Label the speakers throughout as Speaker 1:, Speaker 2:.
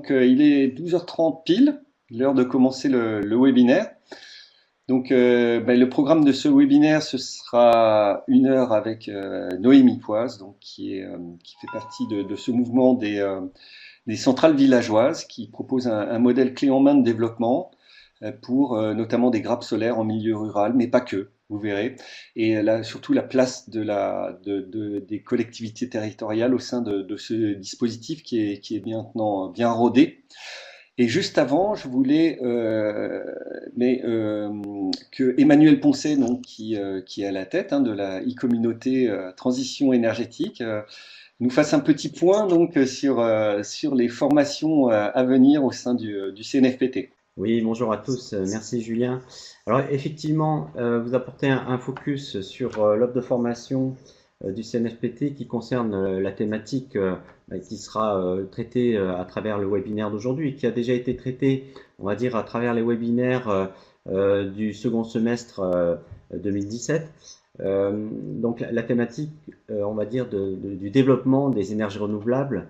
Speaker 1: Donc, il est 12h30 pile, l'heure de commencer le webinaire. Donc, le programme de ce webinaire, ce sera 1 heure avec Noémie Poise, donc, qui fait partie de ce mouvement des centrales villageoises, qui propose un modèle clé en main de développement pour notamment des grappes solaires en milieu rural, mais pas que, vous verrez. Et là, surtout la place des collectivités territoriales au sein de ce dispositif qui est maintenant bien rodé. Et juste avant, je voulais que Emmanuel Poncet, donc, qui est à la tête de la e-communauté transition énergétique, nous fasse un petit point donc sur les formations à venir au sein du CNFPT.
Speaker 2: Oui, bonjour à tous, merci Julien. Alors effectivement, vous apportez un focus sur l'offre de formation du CNFPT qui concerne la thématique qui sera traitée à travers le webinaire d'aujourd'hui, qui a déjà été traitée, on va dire, à travers les webinaires du second semestre 2017. Donc la thématique, on va dire, du développement des énergies renouvelables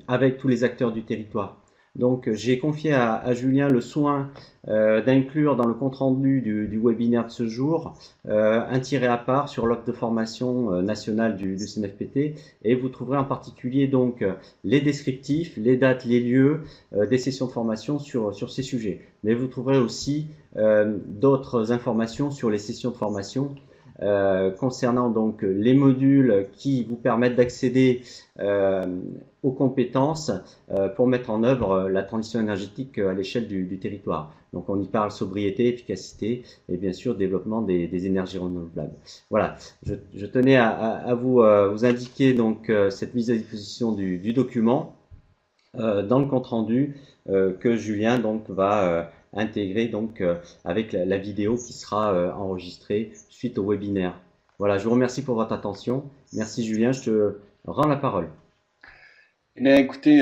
Speaker 2: avec tous les acteurs du territoire. Donc j'ai confié à Julien le soin d'inclure dans le compte-rendu du webinaire de ce jour un tiret à part sur l'offre de formation nationale du CNFPT, et vous trouverez en particulier donc les descriptifs, les dates, les lieux des sessions de formation sur ces sujets. Mais vous trouverez aussi d'autres informations sur les sessions de formation concernant donc les modules qui vous permettent d'accéder aux compétences pour mettre en œuvre la transition énergétique à l'échelle du territoire. Donc on y parle sobriété, efficacité et bien sûr développement des énergies renouvelables. Voilà, je tenais à vous indiquer donc cette mise à disposition du document dans le compte rendu que Julien donc va intégrer donc avec la vidéo qui sera enregistrée suite au webinaire. Voilà, je vous remercie pour votre attention. Merci Julien, je te rends la parole.
Speaker 1: Eh bien, écoutez,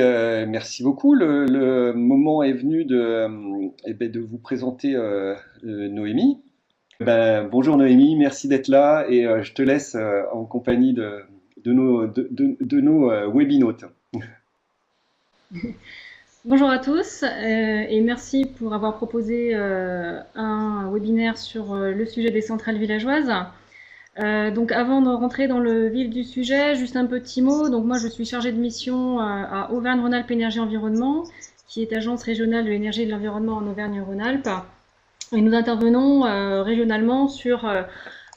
Speaker 1: merci beaucoup. Le moment est venu de vous présenter Noémie. Bonjour Noémie, merci d'être là et je te laisse en compagnie de nos webinautes.
Speaker 3: Bonjour à tous et merci pour avoir proposé un webinaire sur le sujet des centrales villageoises. Donc avant de rentrer dans le vif du sujet, juste un petit mot. Donc moi je suis chargée de mission à Auvergne-Rhône-Alpes Énergie Environnement, qui est agence régionale de l'énergie et de l'environnement en Auvergne-Rhône-Alpes. Et nous intervenons régionalement sur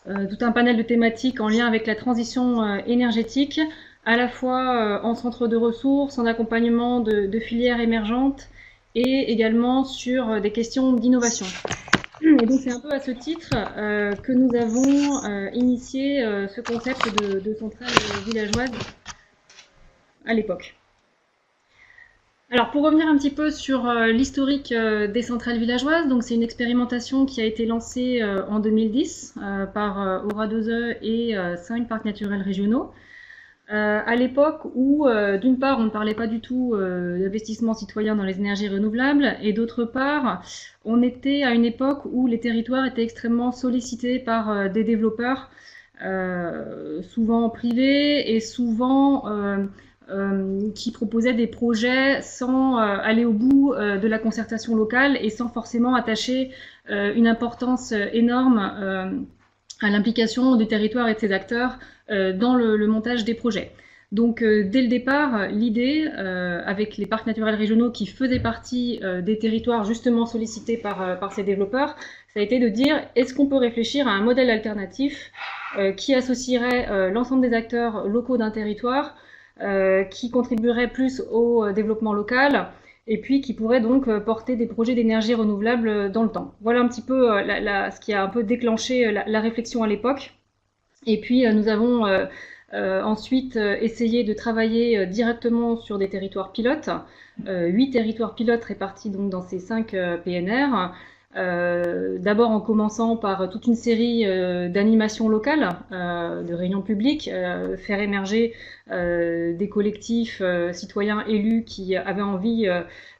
Speaker 3: tout un panel de thématiques en lien avec la transition énergétique, à la fois en centre de ressources, en accompagnement de filières émergentes et également sur des questions d'innovation. Et donc c'est un peu à ce titre que nous avons initié ce concept de centrale villageoise à l'époque. Alors pour revenir un petit peu sur l'historique des centrales villageoises, donc c'est une expérimentation qui a été lancée en 2010 par Aura2E et 5 parcs naturels régionaux. À l'époque où, d'une part, on ne parlait pas du tout d'investissement citoyen dans les énergies renouvelables, et d'autre part, on était à une époque où les territoires étaient extrêmement sollicités par des développeurs, souvent privés et souvent qui proposaient des projets sans aller au bout de la concertation locale et sans forcément attacher une importance énorme à l'implication des territoires et de ses acteurs dans le montage des projets. Donc dès le départ, l'idée, avec les parcs naturels régionaux qui faisaient partie des territoires justement sollicités par ces développeurs, ça a été de dire est-ce qu'on peut réfléchir à un modèle alternatif qui associerait l'ensemble des acteurs locaux d'un territoire, qui contribuerait plus au développement local, et puis qui pourrait donc porter des projets d'énergie renouvelable dans le temps. Voilà un petit peu ce qui a un peu déclenché la réflexion à l'époque. Et puis nous avons ensuite essayé de travailler directement sur des territoires pilotes, 8 territoires pilotes répartis donc dans ces 5 PNR. D'abord en commençant par toute une série d'animations locales, de réunions publiques, faire émerger des collectifs citoyens élus qui avaient envie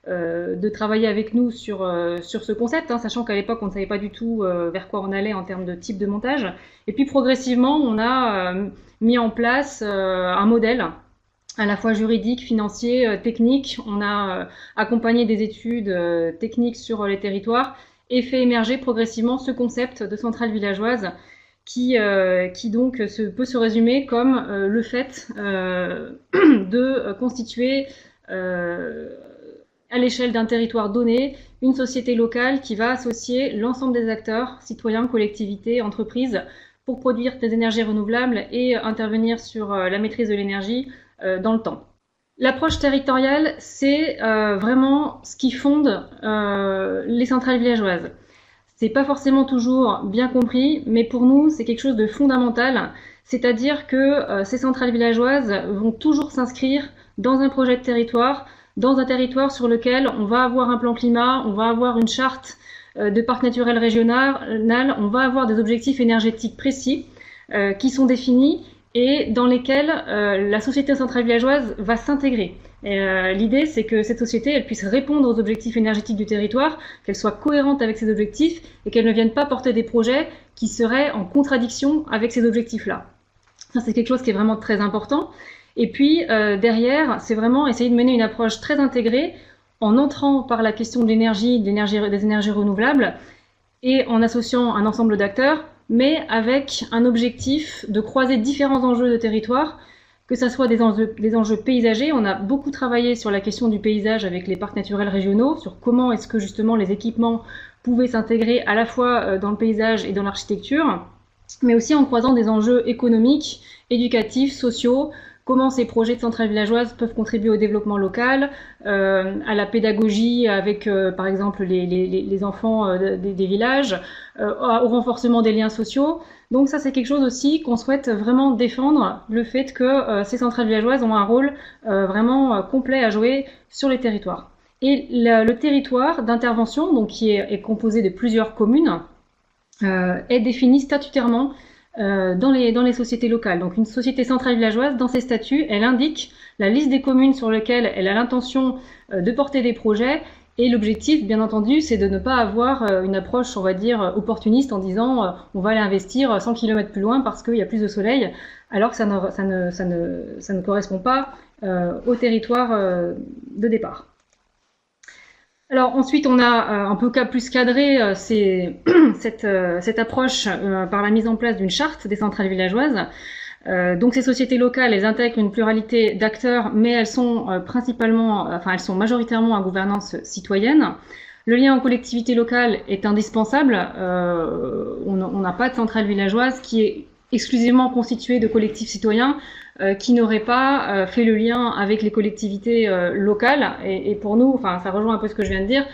Speaker 3: de travailler avec nous sur ce concept, sachant qu'à l'époque on ne savait pas du tout vers quoi on allait en termes de type de montage. Et puis progressivement on a mis en place un modèle à la fois juridiques, financiers, techniques. On a accompagné des études techniques sur les territoires et fait émerger progressivement ce concept de centrale villageoise qui donc peut se résumer comme le fait de constituer à l'échelle d'un territoire donné une société locale qui va associer l'ensemble des acteurs, citoyens, collectivités, entreprises, pour produire des énergies renouvelables et intervenir sur la maîtrise de l'énergie dans le temps. L'approche territoriale, c'est vraiment ce qui fonde les centrales villageoises. C'est pas forcément toujours bien compris, mais pour nous, c'est quelque chose de fondamental. C'est-à-dire que ces centrales villageoises vont toujours s'inscrire dans un projet de territoire, dans un territoire sur lequel on va avoir un plan climat, on va avoir une charte de parc naturel régional, on va avoir des objectifs énergétiques précis qui sont définis et dans lesquels la société centrale villageoise va s'intégrer. L'idée, c'est que cette société elle puisse répondre aux objectifs énergétiques du territoire, qu'elle soit cohérente avec ces objectifs et qu'elle ne vienne pas porter des projets qui seraient en contradiction avec ces objectifs-là. Ça, c'est quelque chose qui est vraiment très important. Et puis, derrière, c'est vraiment essayer de mener une approche très intégrée en entrant par la question de l'énergie, des énergies renouvelables et en associant un ensemble d'acteurs, mais avec un objectif de croiser différents enjeux de territoire, que ce soit des enjeux paysagers. On a beaucoup travaillé sur la question du paysage avec les parcs naturels régionaux, sur comment est-ce que justement les équipements pouvaient s'intégrer à la fois dans le paysage et dans l'architecture, mais aussi en croisant des enjeux économiques, éducatifs, sociaux, comment ces projets de centrales villageoises peuvent contribuer au développement local, à la pédagogie avec, par exemple, les enfants des villages, au renforcement des liens sociaux. Donc ça, c'est quelque chose aussi qu'on souhaite vraiment défendre, le fait que ces centrales villageoises ont un rôle vraiment complet à jouer sur les territoires. Et le territoire d'intervention, donc qui est composé de plusieurs communes, est défini statutairement dans les sociétés locales. Donc une société centrale villageoise, dans ses statuts, elle indique la liste des communes sur lesquelles elle a l'intention de porter des projets. Et l'objectif, bien entendu, c'est de ne pas avoir une approche, on va dire, opportuniste en disant on va aller investir 100 km plus loin parce qu'il y a plus de soleil, alors que ça ne correspond pas au territoire de départ. Alors ensuite, on a un peu plus cadré cette approche par la mise en place d'une charte des centrales villageoises. Donc ces sociétés locales, elles intègrent une pluralité d'acteurs, mais elles sont elles sont majoritairement à gouvernance citoyenne. Le lien aux collectivités locales est indispensable. On n'a pas de centrale villageoise qui est exclusivement constituée de collectifs citoyens qui n'auraient pas fait le lien avec les collectivités locales. Et pour nous, enfin, ça rejoint un peu ce que je viens de dire,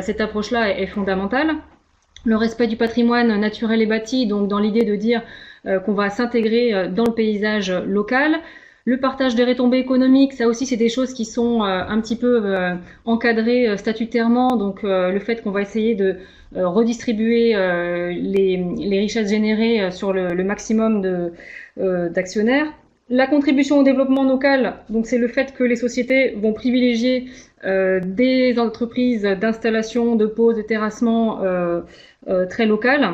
Speaker 3: cette approche-là est fondamentale. Le respect du patrimoine naturel et bâti, donc dans l'idée de dire qu'on va s'intégrer dans le paysage local. Le partage des retombées économiques, ça aussi c'est des choses qui sont un petit peu encadrées statutairement, donc le fait qu'on va essayer de redistribuer les richesses générées sur le maximum d'actionnaires. La contribution au développement local, donc c'est le fait que les sociétés vont privilégier des entreprises d'installation, de pose, de terrassement très locales.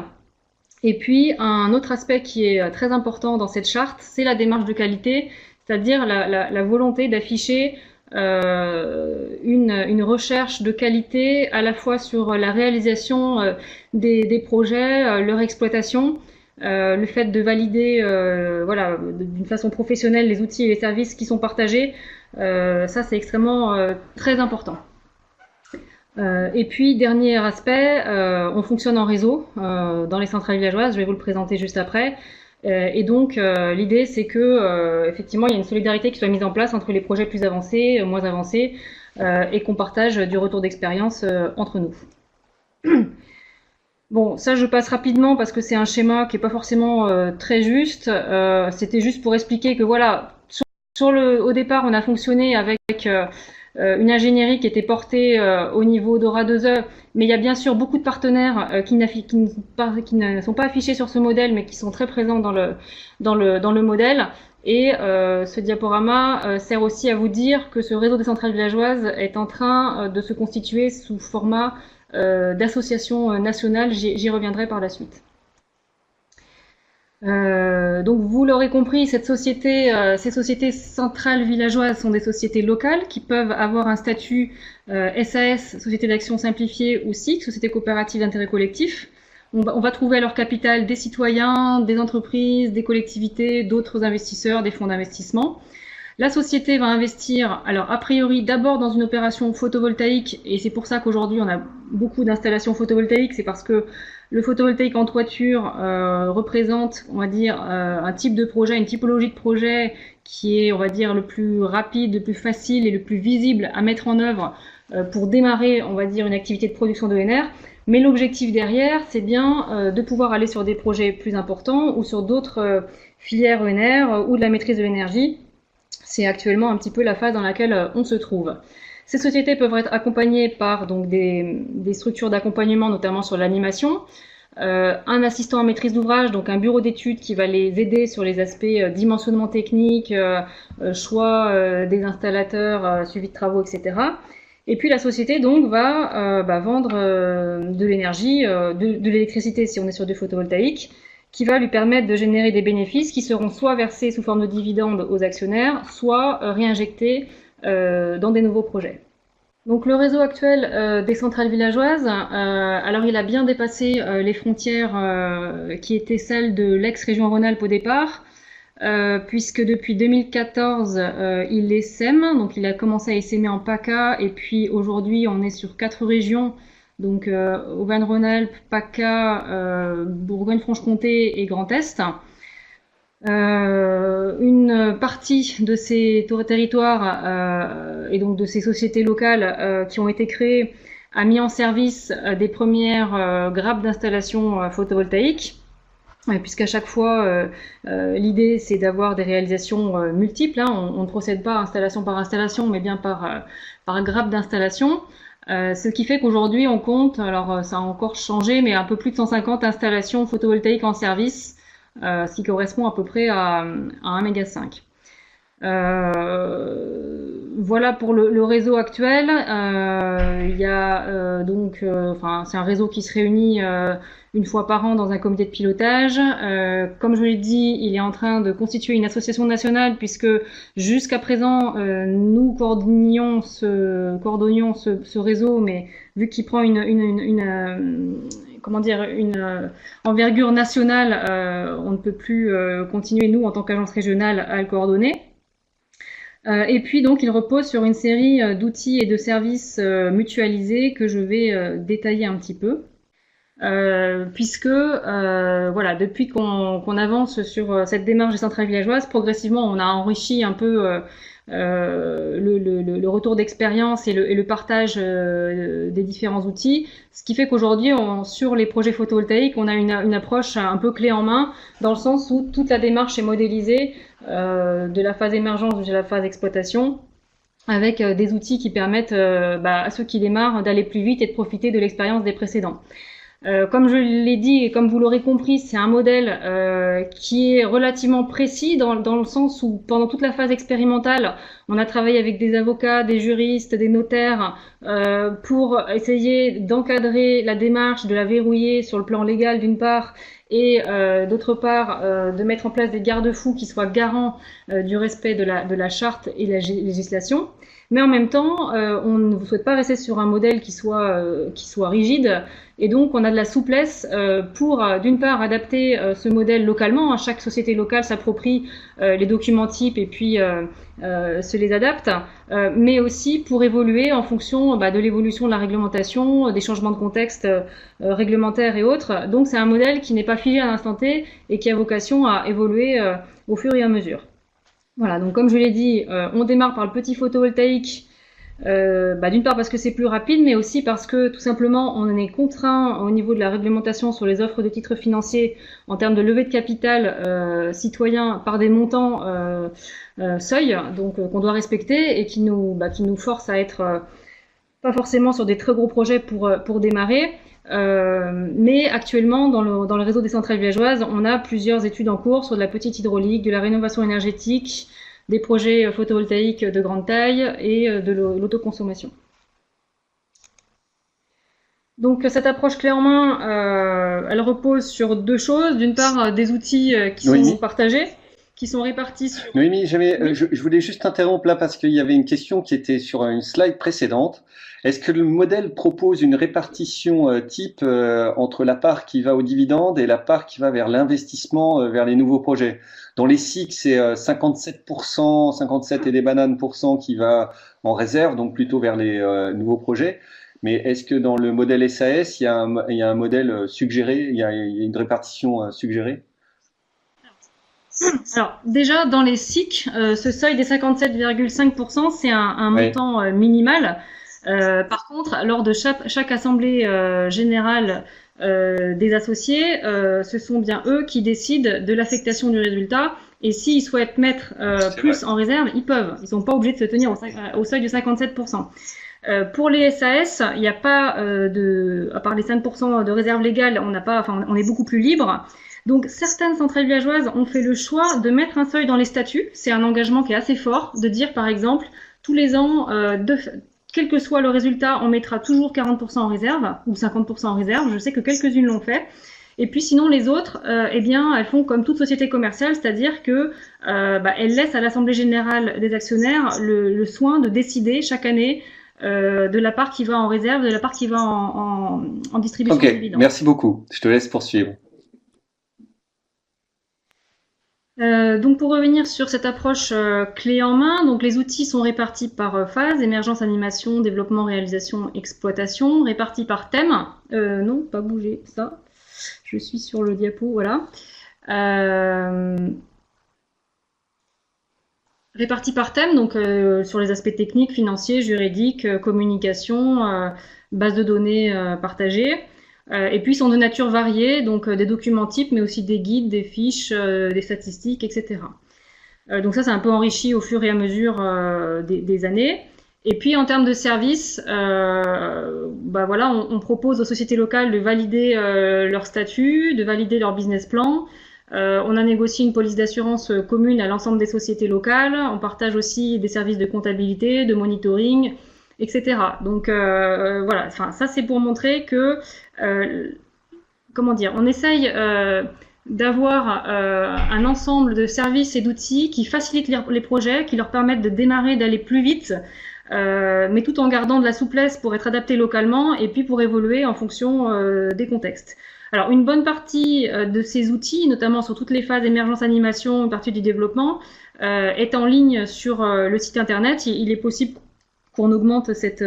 Speaker 3: Et puis un autre aspect qui est très important dans cette charte, c'est la démarche de qualité, c'est-à-dire la volonté d'afficher une recherche de qualité à la fois sur la réalisation des projets, leur exploitation, le fait de valider voilà, d'une façon professionnelle les outils et les services qui sont partagés, ça c'est extrêmement très important. Et puis dernier aspect, on fonctionne en réseau dans les centrales villageoises, je vais vous le présenter juste après. Et donc l'idée c'est que effectivement il y a une solidarité qui soit mise en place entre les projets plus avancés, moins avancés, et qu'on partage du retour d'expérience entre nous. Bon, ça je passe rapidement parce que c'est un schéma qui est pas forcément très juste. C'était juste pour expliquer que voilà, au départ on a fonctionné avec une ingénierie qui était portée au niveau d'Aura 2E, mais il y a bien sûr beaucoup de partenaires qui ne sont pas affichés sur ce modèle, mais qui sont très présents dans le modèle. Et ce diaporama sert aussi à vous dire que ce réseau des centrales villageoises est en train de se constituer sous format d'association nationale. J'y reviendrai par la suite. Donc vous l'aurez compris, ces sociétés centrales villageoises sont des sociétés locales qui peuvent avoir un statut SAS, Société d'action simplifiée, ou SIC, Société coopérative d'intérêt collectif. On va trouver à leur capital des citoyens, des entreprises, des collectivités, d'autres investisseurs, des fonds d'investissement. La société va investir, alors a priori d'abord dans une opération photovoltaïque, et c'est pour ça qu'aujourd'hui on a beaucoup d'installations photovoltaïques, c'est parce que le photovoltaïque en toiture représente, on va dire, un type de projet, une typologie de projet qui est, on va dire, le plus rapide, le plus facile et le plus visible à mettre en œuvre pour démarrer, on va dire, une activité de production d'ENR. Mais l'objectif derrière, c'est bien de pouvoir aller sur des projets plus importants ou sur d'autres filières ENR ou de la maîtrise de l'énergie. C'est actuellement un petit peu la phase dans laquelle on se trouve. Ces sociétés peuvent être accompagnées par donc, des structures d'accompagnement, notamment sur l'animation, un assistant à maîtrise d'ouvrage, donc un bureau d'études qui va les aider sur les aspects dimensionnement technique, choix des installateurs, suivi de travaux, etc. Et puis la société donc va vendre de l'énergie, de l'électricité si on est sur du photovoltaïque, qui va lui permettre de générer des bénéfices qui seront soit versés sous forme de dividendes aux actionnaires, soit réinjectés dans des nouveaux projets. Donc le réseau actuel des centrales villageoises, alors il a bien dépassé les frontières qui étaient celles de l'ex-région Rhône-Alpes au départ, puisque depuis 2014 il essaime, donc il a commencé à essaimer en PACA, et puis aujourd'hui on est sur 4 régions, donc Auvergne-Rhône-Alpes, PACA, Bourgogne-Franche-Comté et Grand Est. Une partie de ces territoires et donc de ces sociétés locales qui ont été créées a mis en service des premières grappes d'installation photovoltaïques, puisqu'à chaque fois l'idée c'est d'avoir des réalisations multiples, hein. On ne procède pas installation par installation mais bien par grappe d'installation. Ce qui fait qu'aujourd'hui on compte, alors ça a encore changé, mais un peu plus de 150 installations photovoltaïques en service, ce qui correspond à peu près à 1,5 méga. Voilà pour le réseau actuel. Il y a c'est un réseau qui se réunit une fois par an dans un comité de pilotage. Comme je vous l'ai dit, il est en train de constituer une association nationale puisque jusqu'à présent nous coordonnions ce réseau, mais vu qu'il prend une envergure nationale, on ne peut plus continuer nous en tant qu'agence régionale à le coordonner. Et puis donc il repose sur une série d'outils et de services mutualisés que je vais détailler un petit peu. Puisque voilà, depuis qu'on avance sur cette démarche des centrales villageoises, progressivement on a enrichi un peu le retour d'expérience et le partage des différents outils, ce qui fait qu'aujourd'hui sur les projets photovoltaïques on a une approche un peu clé en main, dans le sens où toute la démarche est modélisée de la phase émergence jusqu'à la phase exploitation, avec des outils qui permettent à ceux qui démarrent d'aller plus vite et de profiter de l'expérience des précédents. Comme je l'ai dit et comme vous l'aurez compris, c'est un modèle qui est relativement précis dans le sens où pendant toute la phase expérimentale, on a travaillé avec des avocats, des juristes, des notaires pour essayer d'encadrer la démarche, de la verrouiller sur le plan légal d'une part, et d'autre part de mettre en place des garde-fous qui soient garants du respect de la charte et de la législation. Mais en même temps, on ne souhaite pas rester sur un modèle qui soit rigide, et donc on a de la souplesse pour, d'une part, adapter ce modèle localement. Chaque société locale s'approprie les documents types et puis se les adapte, mais aussi pour évoluer en fonction de l'évolution de la réglementation, des changements de contexte réglementaires et autres. Donc c'est un modèle qui n'est pas figé à l'instant T et qui a vocation à évoluer au fur et à mesure. Voilà, donc comme je l'ai dit, on démarre par le petit photovoltaïque, d'une part parce que c'est plus rapide, mais aussi parce que tout simplement on est contraint au niveau de la réglementation sur les offres de titres financiers en termes de levée de capital citoyen par des montants seuil, donc qu'on doit respecter et qui nous force à être pas forcément sur des très gros projets pour démarrer. Mais actuellement, dans le réseau des centrales villageoises, on a plusieurs études en cours sur de la petite hydraulique, de la rénovation énergétique, des projets photovoltaïques de grande taille et de l'autoconsommation. Donc cette approche clé en main, elle repose sur deux choses. D'une part, des outils qui sont
Speaker 1: Noémie?
Speaker 3: partagés, qui sont répartis sur...
Speaker 1: Noémie,
Speaker 3: Oui.
Speaker 1: je voulais juste interrompre là parce qu'il y avait une question qui était sur une slide précédente. Est-ce que le modèle propose une répartition type entre la part qui va aux dividendes et la part qui va vers l'investissement, vers les nouveaux projets? Dans les SIC, c'est 57%, 57 et des bananes pour cent qui va en réserve, donc plutôt vers les nouveaux projets. Mais est-ce que dans le modèle SAS, il y a un modèle suggéré, il y a une répartition suggérée?
Speaker 3: Alors déjà, dans les SIC, ce seuil des 57,5%, c'est un
Speaker 1: Oui,
Speaker 3: montant minimal. Par contre, lors de chaque assemblée générale des associés, ce sont bien eux qui décident de l'affectation du résultat. Et s'ils souhaitent mettre
Speaker 1: c'est vrai.
Speaker 3: plus en réserve, ils peuvent. Ils sont pas obligés de se tenir au seuil de 57%. Pour les SAS, il n'y a pas à part les 5% de réserve légale, on n'a pas, enfin, on est beaucoup plus libre. Donc certaines centrales villageoises ont fait le choix de mettre un seuil dans les statuts. C'est un engagement qui est assez fort, de dire par exemple tous les ans, quel que soit le résultat, on mettra toujours 40% en réserve ou 50% en réserve. Je sais que quelques-unes l'ont fait. Et puis sinon les autres, eh bien, elles font comme toute société commerciale, c'est-à-dire que elles laissent à l'assemblée générale des actionnaires le soin de décider chaque année de la part qui va en réserve, de la part qui va en distribution
Speaker 1: Ok,
Speaker 3: de dividendes.
Speaker 1: merci beaucoup. Je te laisse poursuivre.
Speaker 3: Donc pour revenir sur cette approche clé en main, donc les outils sont répartis par phase, émergence, animation, développement, réalisation, exploitation, répartis par thème. Non, pas bouger, ça. Je suis sur le diapo, voilà. Euh, Répartis par thème, donc sur les aspects techniques, financiers, juridiques, communication, base de données partagées. Et puis ils sont de nature variée, donc des documents types, mais aussi des guides, des fiches, des statistiques, etc. Donc ça, c'est un peu enrichi au fur et à mesure des années. Et puis en termes de services, voilà, on propose aux sociétés locales de valider leur statut, de valider leur business plan. On a négocié une police d'assurance commune à l'ensemble des sociétés locales. On partage aussi des services de comptabilité, de monitoring, etc. Donc voilà, enfin ça c'est pour montrer que comment dire, on essaye d'avoir un ensemble de services et d'outils qui facilitent les projets, qui leur permettent de démarrer, d'aller plus vite, mais tout en gardant de la souplesse pour être adapté localement et puis pour évoluer en fonction des contextes. Alors une bonne partie de ces outils, notamment sur toutes les phases émergence animation, une partie du développement, est en ligne sur le site internet. Il est possible qu'on augmente cette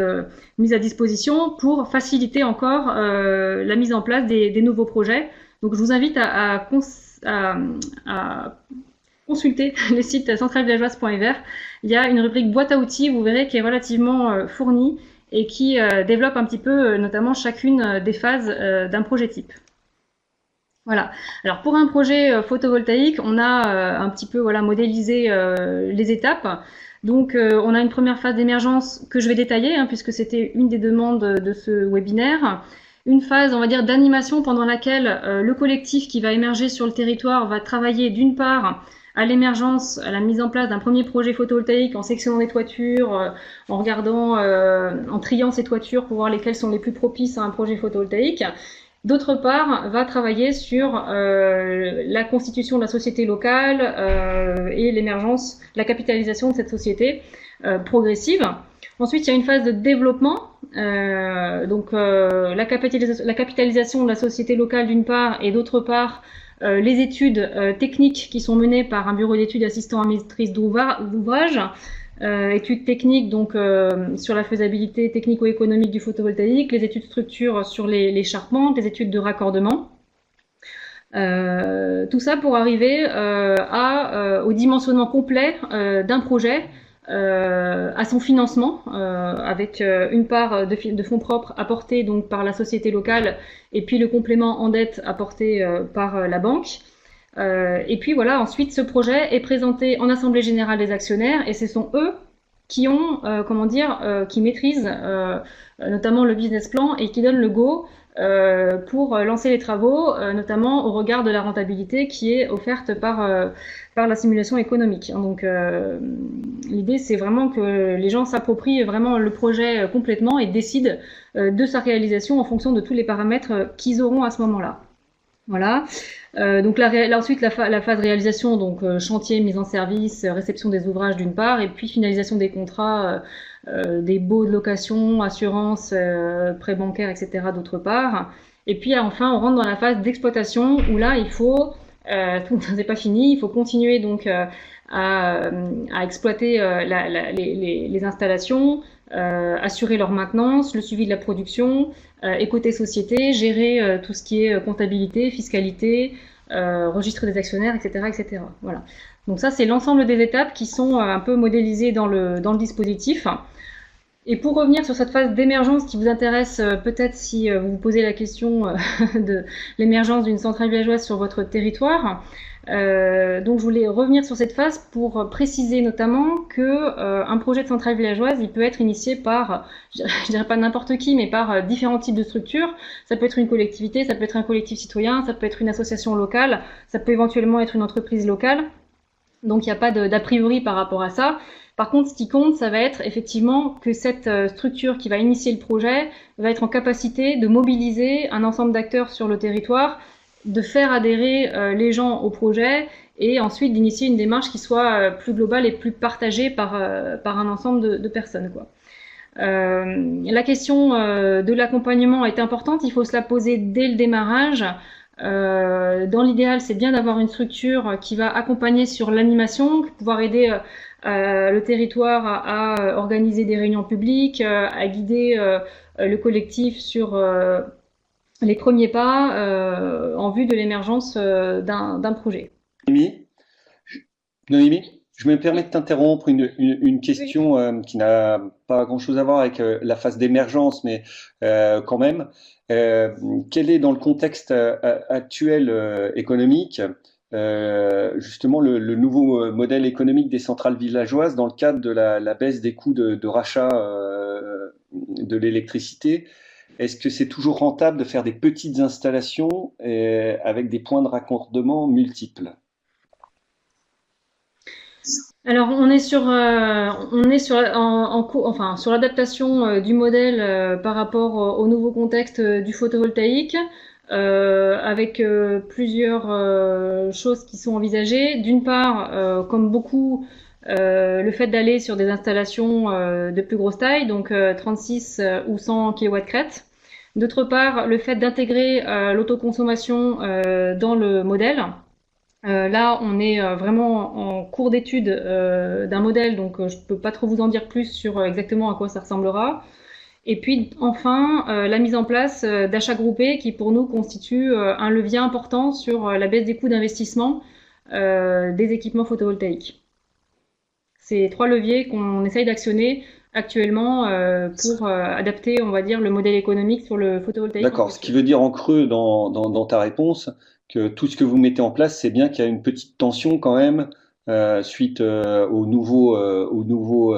Speaker 3: mise à disposition pour faciliter encore la mise en place des nouveaux projets. Donc je vous invite à consulter le site centralevillageoise.fr. Il y a une rubrique boîte à outils, vous verrez, qui est relativement fournie et qui développe un petit peu notamment chacune des phases d'un projet type. Voilà. Alors pour un projet photovoltaïque, on a un petit peu voilà modélisé les étapes. Donc on a une première phase d'émergence que je vais détailler hein, puisque c'était une des demandes de ce webinaire. Une phase, on va dire, d'animation pendant laquelle le collectif qui va émerger sur le territoire va travailler d'une part à l'émergence, à la mise en place d'un premier projet photovoltaïque en sectionnant les toitures, en regardant, en triant ces toitures pour voir lesquelles sont les plus propices à un projet photovoltaïque. D'autre part, va travailler sur la constitution de la société locale et l'émergence, la capitalisation de cette société progressive. Ensuite, il y a une phase de développement, la capitalisation de la société locale d'une part et d'autre part les études techniques qui sont menées par un bureau d'études assistant à maîtrise d'ouvrage. Études techniques donc sur la faisabilité technico-économique du photovoltaïque, les études structure sur les charpentes, les études de raccordement. Tout ça pour arriver au dimensionnement complet d'un projet, à son financement, avec une part de fonds propres apportés donc par la société locale et puis le complément en dette apporté par la banque. Et puis voilà, ensuite ce projet est présenté en assemblée générale des actionnaires et ce sont eux qui ont, qui maîtrisent notamment le business plan et qui donnent le go pour lancer les travaux, notamment au regard de la rentabilité qui est offerte par la simulation économique. Donc l'idée, c'est vraiment que les gens s'approprient vraiment le projet complètement et décident de sa réalisation en fonction de tous les paramètres qu'ils auront à ce moment-là. Voilà. Donc ensuite la phase réalisation, donc chantier, mise en service, réception des ouvrages d'une part, et puis finalisation des contrats, des baux de location, assurance, prêts bancaires, etc. d'autre part. Et puis enfin on rentre dans la phase d'exploitation où là il faut tout n'est pas fini, il faut continuer donc à exploiter les installations, assurer leur maintenance, le suivi de la production, et côté société, gérer tout ce qui est comptabilité, fiscalité, registre des actionnaires, etc., etc. Voilà. Donc ça, c'est l'ensemble des étapes qui sont un peu modélisées dans le dispositif. Et pour revenir sur cette phase d'émergence qui vous intéresse, peut-être si vous vous posez la question de l'émergence d'une centrale villageoise sur votre territoire, donc je voulais revenir sur cette phase pour préciser notamment que un projet de centrale villageoise, il peut être initié par, je dirais pas n'importe qui, mais par différents types de structures. Ça peut être une collectivité, ça peut être un collectif citoyen, ça peut être une association locale, ça peut éventuellement être une entreprise locale. Donc il n'y a pas d'a priori par rapport à ça. Par contre, ce qui compte, ça va être effectivement que cette structure qui va initier le projet va être en capacité de mobiliser un ensemble d'acteurs sur le territoire, de faire adhérer les gens au projet et ensuite d'initier une démarche qui soit plus globale et plus partagée par un ensemble de personnes, quoi. La question de l'accompagnement est importante, il faut se la poser dès le démarrage. Dans l'idéal, c'est bien d'avoir une structure qui va accompagner sur l'animation, pouvoir aider le territoire à organiser des réunions publiques, à guider le collectif sur les premiers pas en vue de l'émergence d'un projet.
Speaker 1: Noémie, je me permets de t'interrompre une question qui n'a pas grand-chose à voir avec la phase d'émergence, mais quand même, quel est dans le contexte actuel économique justement le nouveau modèle économique des centrales villageoises dans le cadre de la baisse des coûts de rachat de l'électricité? Est-ce que c'est toujours rentable de faire des petites installations avec des points de raccordement multiples?
Speaker 3: Alors on est sur sur l'adaptation du modèle par rapport au nouveau contexte du photovoltaïque, avec plusieurs choses qui sont envisagées. D'une part, comme beaucoup, le fait d'aller sur des installations de plus grosse taille, donc 36 ou 100 kW crête. D'autre part, le fait d'intégrer l'autoconsommation dans le modèle. Là, on est vraiment en cours d'étude d'un modèle, donc je peux pas trop vous en dire plus sur exactement à quoi ça ressemblera. Et puis enfin, la mise en place d'achats groupés qui pour nous constitue un levier important sur la baisse des coûts d'investissement des équipements photovoltaïques. C'est 3 leviers qu'on essaye d'actionner actuellement pour adapter, on va dire, le modèle économique sur le photovoltaïque.
Speaker 1: D'accord, ce qui veut dire en creux dans ta réponse que tout ce que vous mettez en place, c'est bien qu'il y a une petite tension quand même suite au nouveau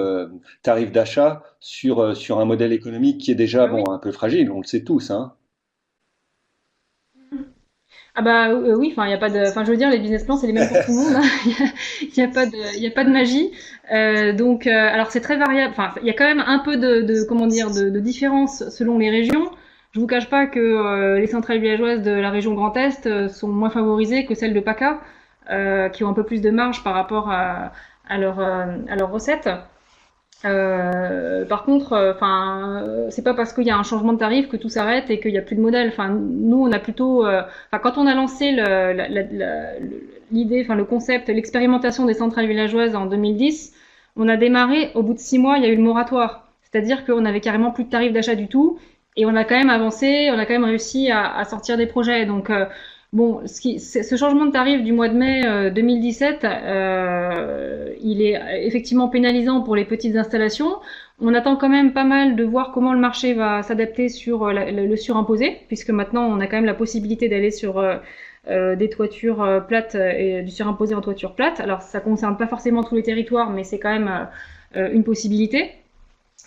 Speaker 1: tarif d'achat sur un modèle économique qui est déjà
Speaker 3: Oui.
Speaker 1: bon un peu fragile, on le sait tous, hein.
Speaker 3: Ah bah oui, enfin il y a pas de, enfin je veux dire les business plans c'est les mêmes pour tout le monde, hein. Il y a pas de magie. Donc alors c'est très variable. Enfin il y a quand même un peu comment dire de différence selon les régions. Je vous cache pas que les centrales villageoises de la région Grand Est sont moins favorisées que celles de PACA, qui ont un peu plus de marge par rapport à leurs recettes. Par contre, c'est pas parce qu'il y a un changement de tarif que tout s'arrête et qu'il y a plus de modèle. Enfin, nous, on a plutôt, quand on a lancé l'idée, le concept, l'expérimentation des centrales villageoises en 2010, on a démarré. Au bout de 6 mois, il y a eu le moratoire, c'est-à-dire qu'on avait carrément plus de tarif d'achat du tout, et on a quand même avancé, on a quand même réussi à sortir des projets. Donc bon, ce changement de tarif du mois de mai 2017, il est effectivement pénalisant pour les petites installations. On attend quand même pas mal de voir comment le marché va s'adapter sur le surimposé, puisque maintenant on a quand même la possibilité d'aller sur des toitures plates et du surimposé en toiture plate. Alors ça concerne pas forcément tous les territoires, mais c'est quand même une possibilité.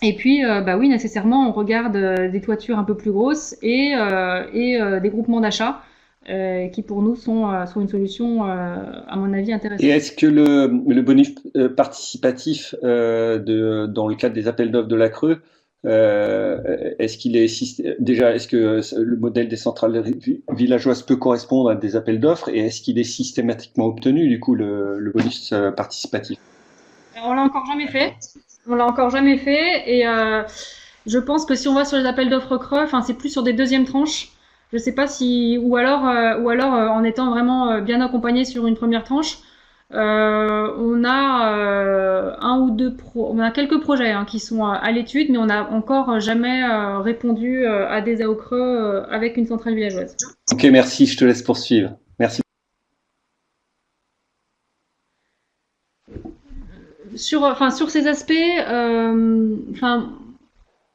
Speaker 3: Et puis, bah oui, nécessairement, on regarde des toitures un peu plus grosses et des groupements d'achat qui, pour nous, sont une solution, à mon avis,
Speaker 1: Et
Speaker 3: intéressante.
Speaker 1: est-ce que le bonus participatif dans le cadre des appels d'offres de la Creux, est-ce qu'il est déjà, est-ce que le modèle des centrales villageoises peut correspondre à des appels d'offres et est-ce qu'il est systématiquement obtenu du coup le bonus participatif?
Speaker 3: On l'a encore jamais fait. On l'a encore jamais fait et je pense que si on va sur les appels d'offres creux, enfin c'est plus sur des deuxièmes tranches. Je sais pas si ou alors en étant vraiment bien accompagné sur une première tranche. On a on a quelques projets hein, qui sont à l'étude, mais on n'a encore jamais répondu à des AO creux avec une centrale villageoise.
Speaker 1: Ok, merci, je te laisse poursuivre. Merci.
Speaker 3: Sur ces aspects,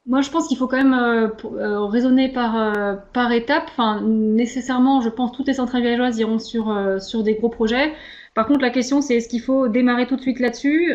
Speaker 3: moi, je pense qu'il faut quand même raisonner par étapes. Enfin, nécessairement, je pense que toutes les centrales villageoises iront sur des gros projets. Par contre, la question, c'est est-ce qu'il faut démarrer tout de suite là-dessus?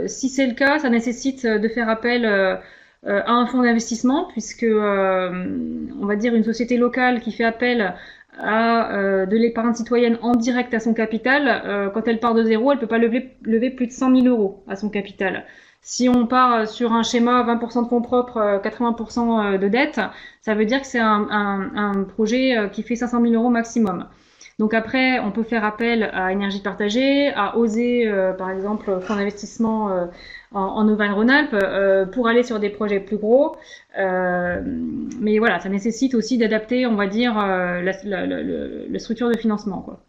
Speaker 3: Si c'est le cas, ça nécessite de faire appel à un fonds d'investissement, puisque on va dire une société locale qui fait appel à de l'épargne citoyenne en direct à son capital, quand elle part de zéro, elle peut pas lever plus de 100 000 euros à son capital. Si on part sur un schéma 20% de fonds propres, 80% de dette, ça veut dire que c'est un projet qui fait 500 000 euros maximum. Donc après, on peut faire appel à Énergie Partagée, à Oser, par exemple, fonds d'investissement en Auvergne-Rhône-Alpes, pour aller sur des projets plus gros. Mais voilà, ça nécessite aussi d'adapter, on va dire, la structure de financement, quoi.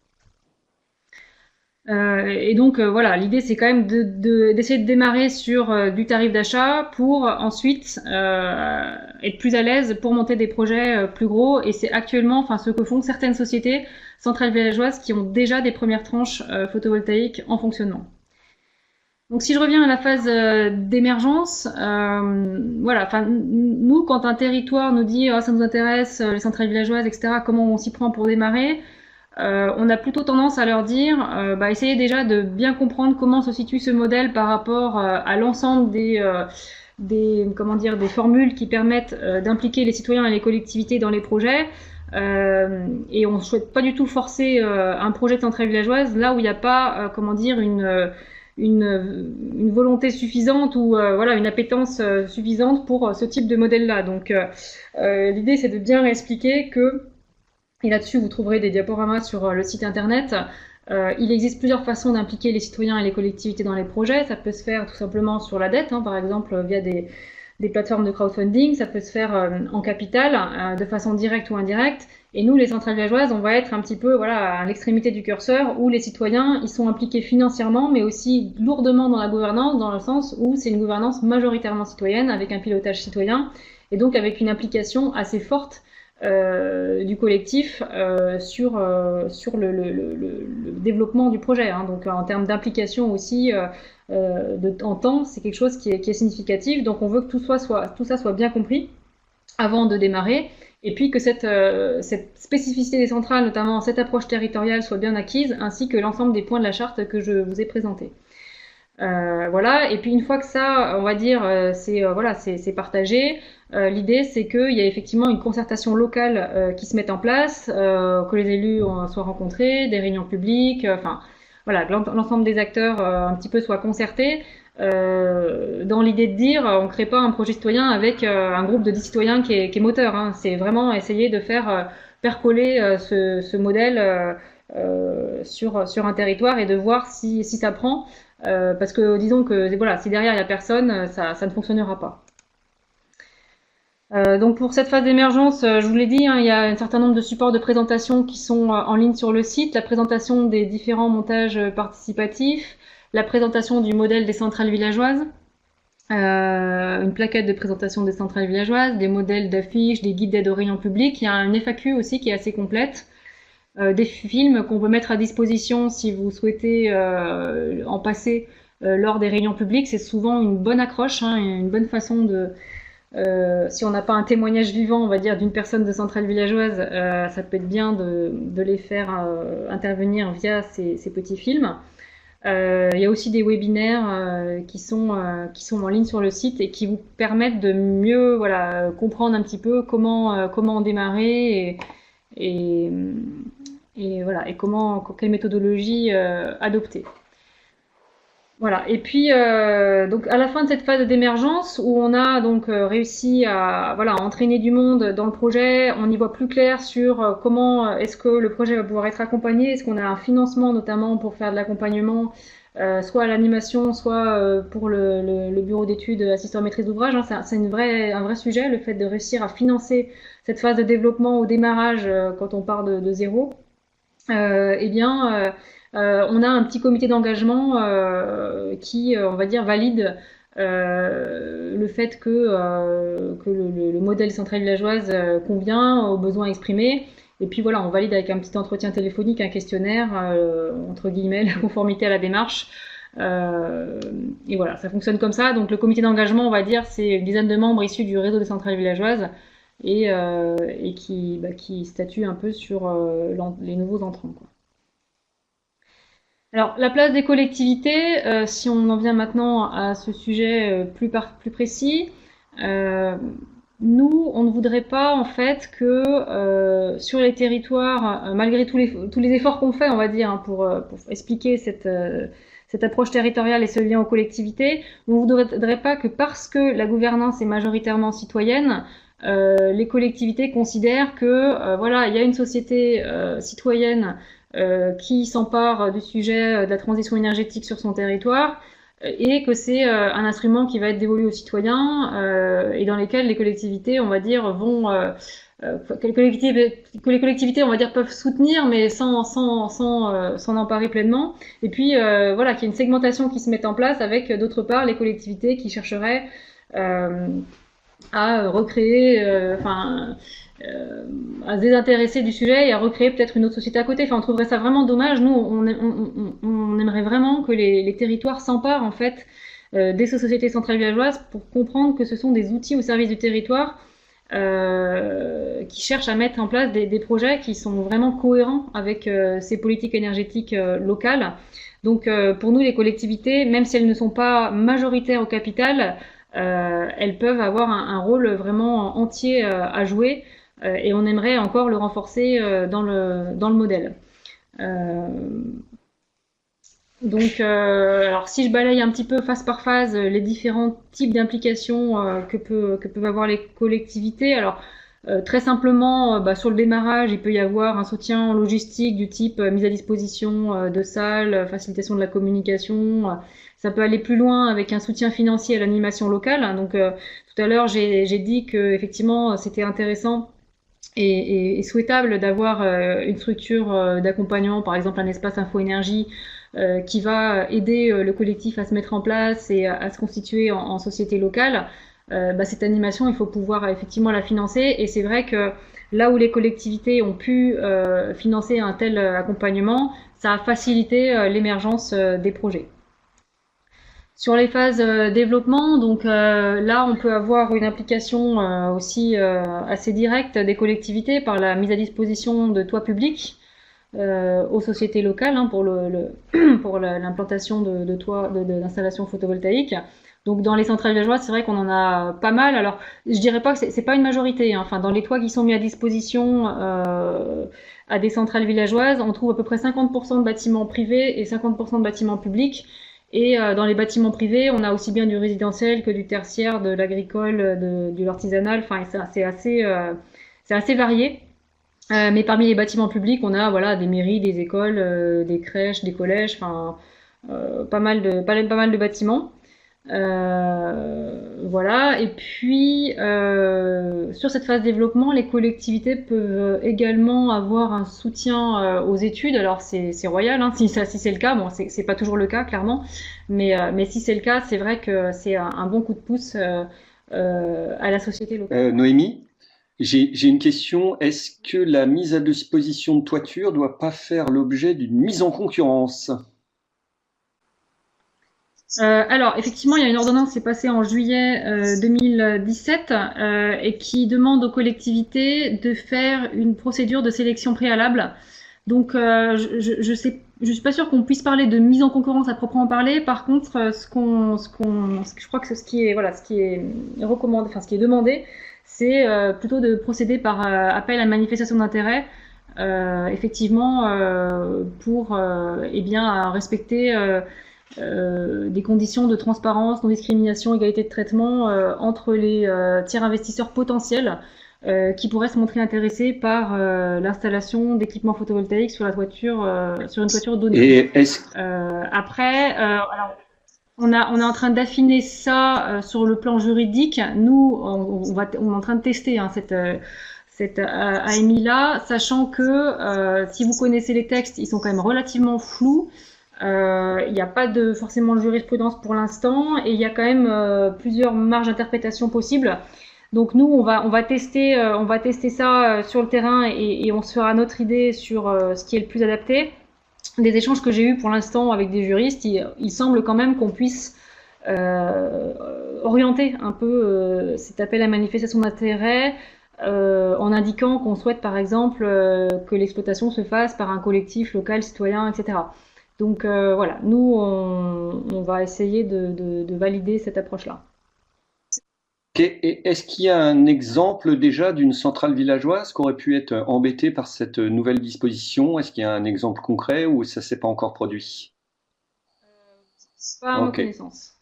Speaker 3: Et donc voilà, l'idée c'est quand même d'essayer de démarrer sur du tarif d'achat pour ensuite être plus à l'aise pour monter des projets plus gros. Et c'est actuellement, enfin, ce que font certaines sociétés centrales villageoises qui ont déjà des premières tranches photovoltaïques en fonctionnement. Donc si je reviens à la phase d'émergence, voilà, enfin nous quand un territoire nous dit oh, ça nous intéresse les centrales villageoises, etc. Comment on s'y prend pour démarrer? On a plutôt tendance à leur dire, bah, essayez déjà de bien comprendre comment se situe ce modèle par rapport à l'ensemble comment dire, des formules qui permettent d'impliquer les citoyens et les collectivités dans les projets. Et on ne souhaite pas du tout forcer un projet de centrale villageoise là où il n'y a pas, comment dire, une volonté suffisante ou voilà, une appétence suffisante pour ce type de modèle-là. Donc l'idée, c'est de bien réexpliquer que et là-dessus, vous trouverez des diaporamas sur le site internet. Il existe plusieurs façons d'impliquer les citoyens et les collectivités dans les projets. Ça peut se faire tout simplement sur la dette, hein, par exemple via des plateformes de crowdfunding. Ça peut se faire en capital, de façon directe ou indirecte. Et nous, les centrales villageoises, on va être un petit peu voilà, à l'extrémité du curseur où les citoyens ils sont impliqués financièrement, mais aussi lourdement dans la gouvernance, dans le sens où c'est une gouvernance majoritairement citoyenne, avec un pilotage citoyen, et donc avec une implication assez forte du collectif sur le développement du projet. Hein. Donc en termes d'implication aussi en temps, c'est quelque chose qui est significatif. Donc on veut que tout ça soit bien compris avant de démarrer. Et puis que cette spécificité des centrales, notamment cette approche territoriale, soit bien acquise, ainsi que l'ensemble des points de la charte que je vous ai présentés. Voilà. Et puis une fois que ça, on va dire, c'est partagé. L'idée, c'est qu'il y a effectivement une concertation locale qui se mette en place, que les élus soient rencontrés, des réunions publiques, enfin voilà, l'ensemble des acteurs un petit peu soient concertés. Dans l'idée de dire, on ne crée pas un projet citoyen avec un groupe de 10 citoyens qui est moteur. Hein. C'est vraiment essayer de faire percoler ce modèle sur un territoire et de voir si ça prend. Parce que disons que voilà, si derrière il n'y a personne, ça ne fonctionnera pas. Donc pour cette phase d'émergence, je vous l'ai dit, hein, il y a un certain nombre de supports de présentation qui sont en ligne sur le site. La présentation des différents montages participatifs, la présentation du modèle des centrales villageoises, une plaquette de présentation des centrales villageoises, des modèles d'affiches, des guides d'aide aux réunions publiques. Il y a une FAQ aussi qui est assez complète. Des films qu'on peut mettre à disposition si vous souhaitez en passer lors des réunions publiques. C'est souvent une bonne accroche, hein, une bonne façon de... si on n'a pas un témoignage vivant, on va dire, d'une personne de centrale villageoise, ça peut être bien de les faire intervenir via ces petits films. Il y a aussi des webinaires qui sont en ligne sur le site et qui vous permettent de mieux voilà, comprendre un petit peu comment démarrer et, voilà, et quelle méthodologie adopter. Voilà. Et puis donc à la fin de cette phase d'émergence où on a donc réussi à voilà entraîner du monde dans le projet, on y voit plus clair sur comment est-ce que le projet va pouvoir être accompagné, est-ce qu'on a un financement notamment pour faire de l'accompagnement, soit à l'animation, soit pour le bureau d'études assistant maîtrise d'ouvrage. Hein, c'est un vrai sujet, le fait de réussir à financer cette phase de développement au démarrage quand on part de zéro. Eh bien on a un petit comité d'engagement qui, on va dire, valide le fait que le modèle centrale villageoise convient aux besoins exprimés. Et puis voilà, on valide avec un petit entretien téléphonique, un questionnaire, entre guillemets, la conformité à la démarche. Et voilà, ça fonctionne comme ça. Donc le comité d'engagement, on va dire, c'est une dizaine de membres issus du réseau des centrales villageoises et qui statuent un peu sur les nouveaux entrants, quoi. Alors, la place des collectivités, si on en vient maintenant à ce sujet plus précis, nous, on ne voudrait pas en fait que sur les territoires, malgré tous les efforts qu'on fait, on va dire, hein, pour expliquer cette approche territoriale et ce lien aux collectivités, on ne voudrait pas que parce que la gouvernance est majoritairement citoyenne, les collectivités considèrent que voilà, il y a une société citoyenne qui s'empare du sujet de la transition énergétique sur son territoire et que c'est un instrument qui va être dévolu aux citoyens et dans lesquels les collectivités, on va dire, vont que les collectivités, on va dire, peuvent soutenir, mais s'en emparer pleinement. Et puis, voilà, qu'il y ait une segmentation qui se mette en place avec, d'autre part, les collectivités qui chercheraient à recréer, à se désintéresser du sujet et à recréer peut-être une autre société à côté. Enfin, on trouverait ça vraiment dommage. Nous, on aimerait vraiment que les territoires s'emparent en fait des sociétés centrales villageoises pour comprendre que ce sont des outils au service du territoire qui cherchent à mettre en place des projets qui sont vraiment cohérents avec ces politiques énergétiques locales. Donc, pour nous, les collectivités, même si elles ne sont pas majoritaires au capital, elles peuvent avoir un rôle vraiment entier à jouer. Et on aimerait encore le renforcer dans le modèle. Donc, alors si je balaye un petit peu phase par phase les différents types d'implications que peuvent avoir les collectivités, alors très simplement, sur le démarrage, il peut y avoir un soutien logistique du type mise à disposition de salles, facilitation de la communication. Ça peut aller plus loin avec un soutien financier à l'animation locale. Donc, tout à l'heure, j'ai dit que effectivement, c'était intéressant et souhaitable d'avoir une structure d'accompagnement, par exemple un espace info-énergie, qui va aider le collectif à se mettre en place et à se constituer en société locale. Cette animation, il faut pouvoir effectivement la financer. Et c'est vrai que là où les collectivités ont pu financer un tel accompagnement, ça a facilité l'émergence des projets. Sur les phases développement, donc là on peut avoir une implication aussi assez directe des collectivités par la mise à disposition de toits publics aux sociétés locales hein, pour l'implantation de toits d'installations photovoltaïques. Donc dans les centrales villageoises, c'est vrai qu'on en a pas mal. Alors je dirais pas que c'est pas une majorité. Hein. Enfin dans les toits qui sont mis à disposition à des centrales villageoises, on trouve à peu près 50% de bâtiments privés et 50% de bâtiments publics. Et dans les bâtiments privés, on a aussi bien du résidentiel que du tertiaire, de l'agricole, de l'artisanal. Enfin, c'est assez varié. Mais parmi les bâtiments publics, on a voilà des mairies, des écoles, des crèches, des collèges. Enfin, pas mal de bâtiments. Voilà. Et puis sur cette phase développement, les collectivités peuvent également avoir un soutien aux études. Alors c'est royal, hein, si c'est le cas. Bon, c'est pas toujours le cas clairement, mais si c'est le cas, c'est vrai que c'est un bon coup de pouce à la société locale.
Speaker 1: Noémie, j'ai une question. Est-ce que la mise à disposition de toiture doit pas faire l'objet d'une mise en concurrence?
Speaker 3: Alors, effectivement, il y a une ordonnance qui est passée en juillet 2017 et qui demande aux collectivités de faire une procédure de sélection préalable. Donc, je sais je suis pas sûre qu'on puisse parler de mise en concurrence à proprement parler. Par contre, je crois que ce qui est, voilà, ce qui est recommandé, enfin, ce qui est demandé, c'est plutôt de procéder par appel à manifestation d'intérêt, effectivement, pour, eh bien, respecter des conditions de transparence, non discrimination, égalité de traitement entre les tiers investisseurs potentiels qui pourraient se montrer intéressés par l'installation d'équipements photovoltaïques sur la toiture, sur une toiture donnée.
Speaker 1: Et
Speaker 3: Après, alors, on est en train d'affiner ça sur le plan juridique. Nous, on est en train de tester hein, cette AMI-là, sachant que si vous connaissez les textes, ils sont quand même relativement flous. Il n'y a pas forcément de jurisprudence pour l'instant et il y a quand même plusieurs marges d'interprétation possibles. Donc nous, on va tester ça sur le terrain et on se fera notre idée sur ce qui est le plus adapté. Des échanges que j'ai eus pour l'instant avec des juristes, il semble quand même qu'on puisse orienter un peu cet appel à manifestation d'intérêt en indiquant qu'on souhaite par exemple que l'exploitation se fasse par un collectif local, citoyen, etc. Donc voilà, nous, on va essayer de valider cette approche-là.
Speaker 1: Et est-ce qu'il y a un exemple déjà d'une centrale villageoise qui aurait pu être embêtée par cette nouvelle disposition? Est-ce qu'il y a un exemple concret ou ça ne s'est pas encore produit?
Speaker 3: Pas à ma
Speaker 1: Ok.
Speaker 3: connaissance.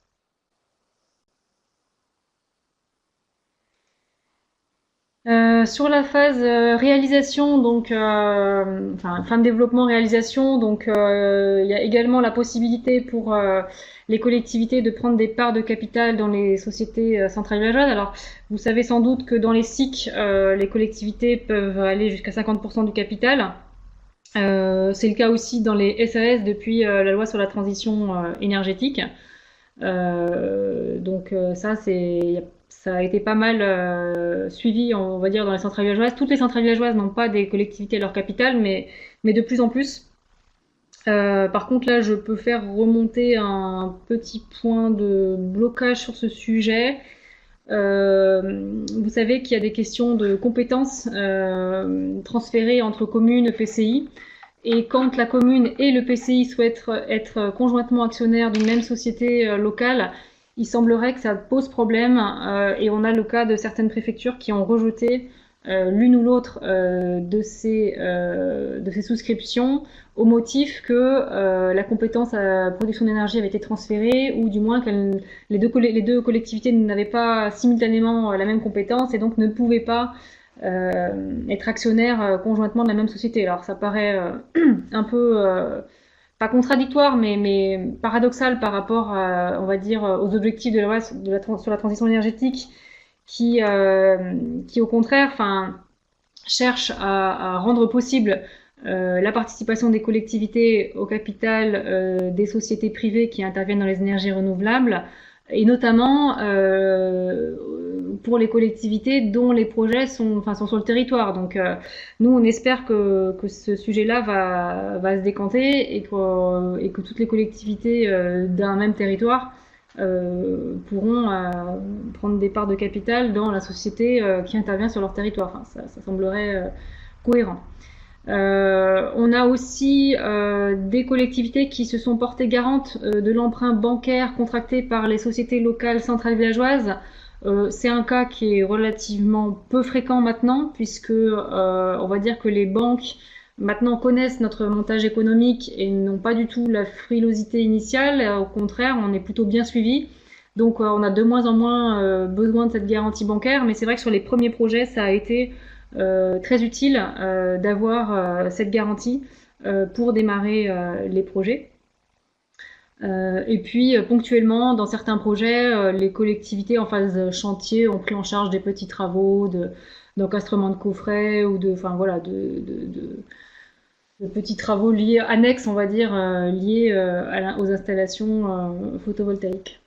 Speaker 3: Sur la phase réalisation, donc enfin fin de développement réalisation, donc il y a également la possibilité pour les collectivités de prendre des parts de capital dans les sociétés centrales villageoises. Alors vous savez sans doute que dans les SIC, les collectivités peuvent aller jusqu'à 50% du capital. C'est le cas aussi dans les SAS depuis la loi sur la transition énergétique. Donc ça a été pas mal suivi, on va dire, dans les centrales villageoises. Toutes les centrales villageoises n'ont pas des collectivités à leur capital, mais de plus en plus. Par contre, là, je peux faire remonter un petit point de blocage sur ce sujet. Vous savez qu'il y a des questions de compétences transférées entre communes et PCI. Et quand la commune et le PCI souhaitent être conjointement actionnaires d'une même société locale, il semblerait que ça pose problème. Et on a le cas de certaines préfectures qui ont rejeté l'une ou l'autre de ces souscriptions au motif que la compétence à production d'énergie avait été transférée ou du moins que les deux collectivités n'avaient pas simultanément la même compétence et donc ne pouvaient pas être actionnaires conjointement de la même société. Alors ça paraît un peu pas contradictoire mais paradoxal par rapport on va dire aux objectifs de la loi sur la transition énergétique qui au contraire enfin cherche à rendre possible la participation des collectivités au capital des sociétés privées qui interviennent dans les énergies renouvelables et notamment pour les collectivités dont les projets sont sur le territoire. Donc nous, on espère que ce sujet-là va se décanter et que toutes les collectivités d'un même territoire pourront prendre des parts de capital dans la société qui intervient sur leur territoire. Enfin, ça semblerait cohérent. On a aussi des collectivités qui se sont portées garantes de l'emprunt bancaire contracté par les sociétés locales centrales villageoises. C'est un cas qui est relativement peu fréquent maintenant, puisque on va dire que les banques maintenant connaissent notre montage économique et n'ont pas du tout la frilosité initiale. Au contraire, on est plutôt bien suivi. Donc on a de moins en moins besoin de cette garantie bancaire, mais c'est vrai que sur les premiers projets, ça a été très utile d'avoir cette garantie pour démarrer les projets. Et puis ponctuellement, dans certains projets, les collectivités en phase chantier ont pris en charge des petits travaux d'encastrement de coffrets ou de petits travaux liés annexes, on va dire, liés aux installations photovoltaïques.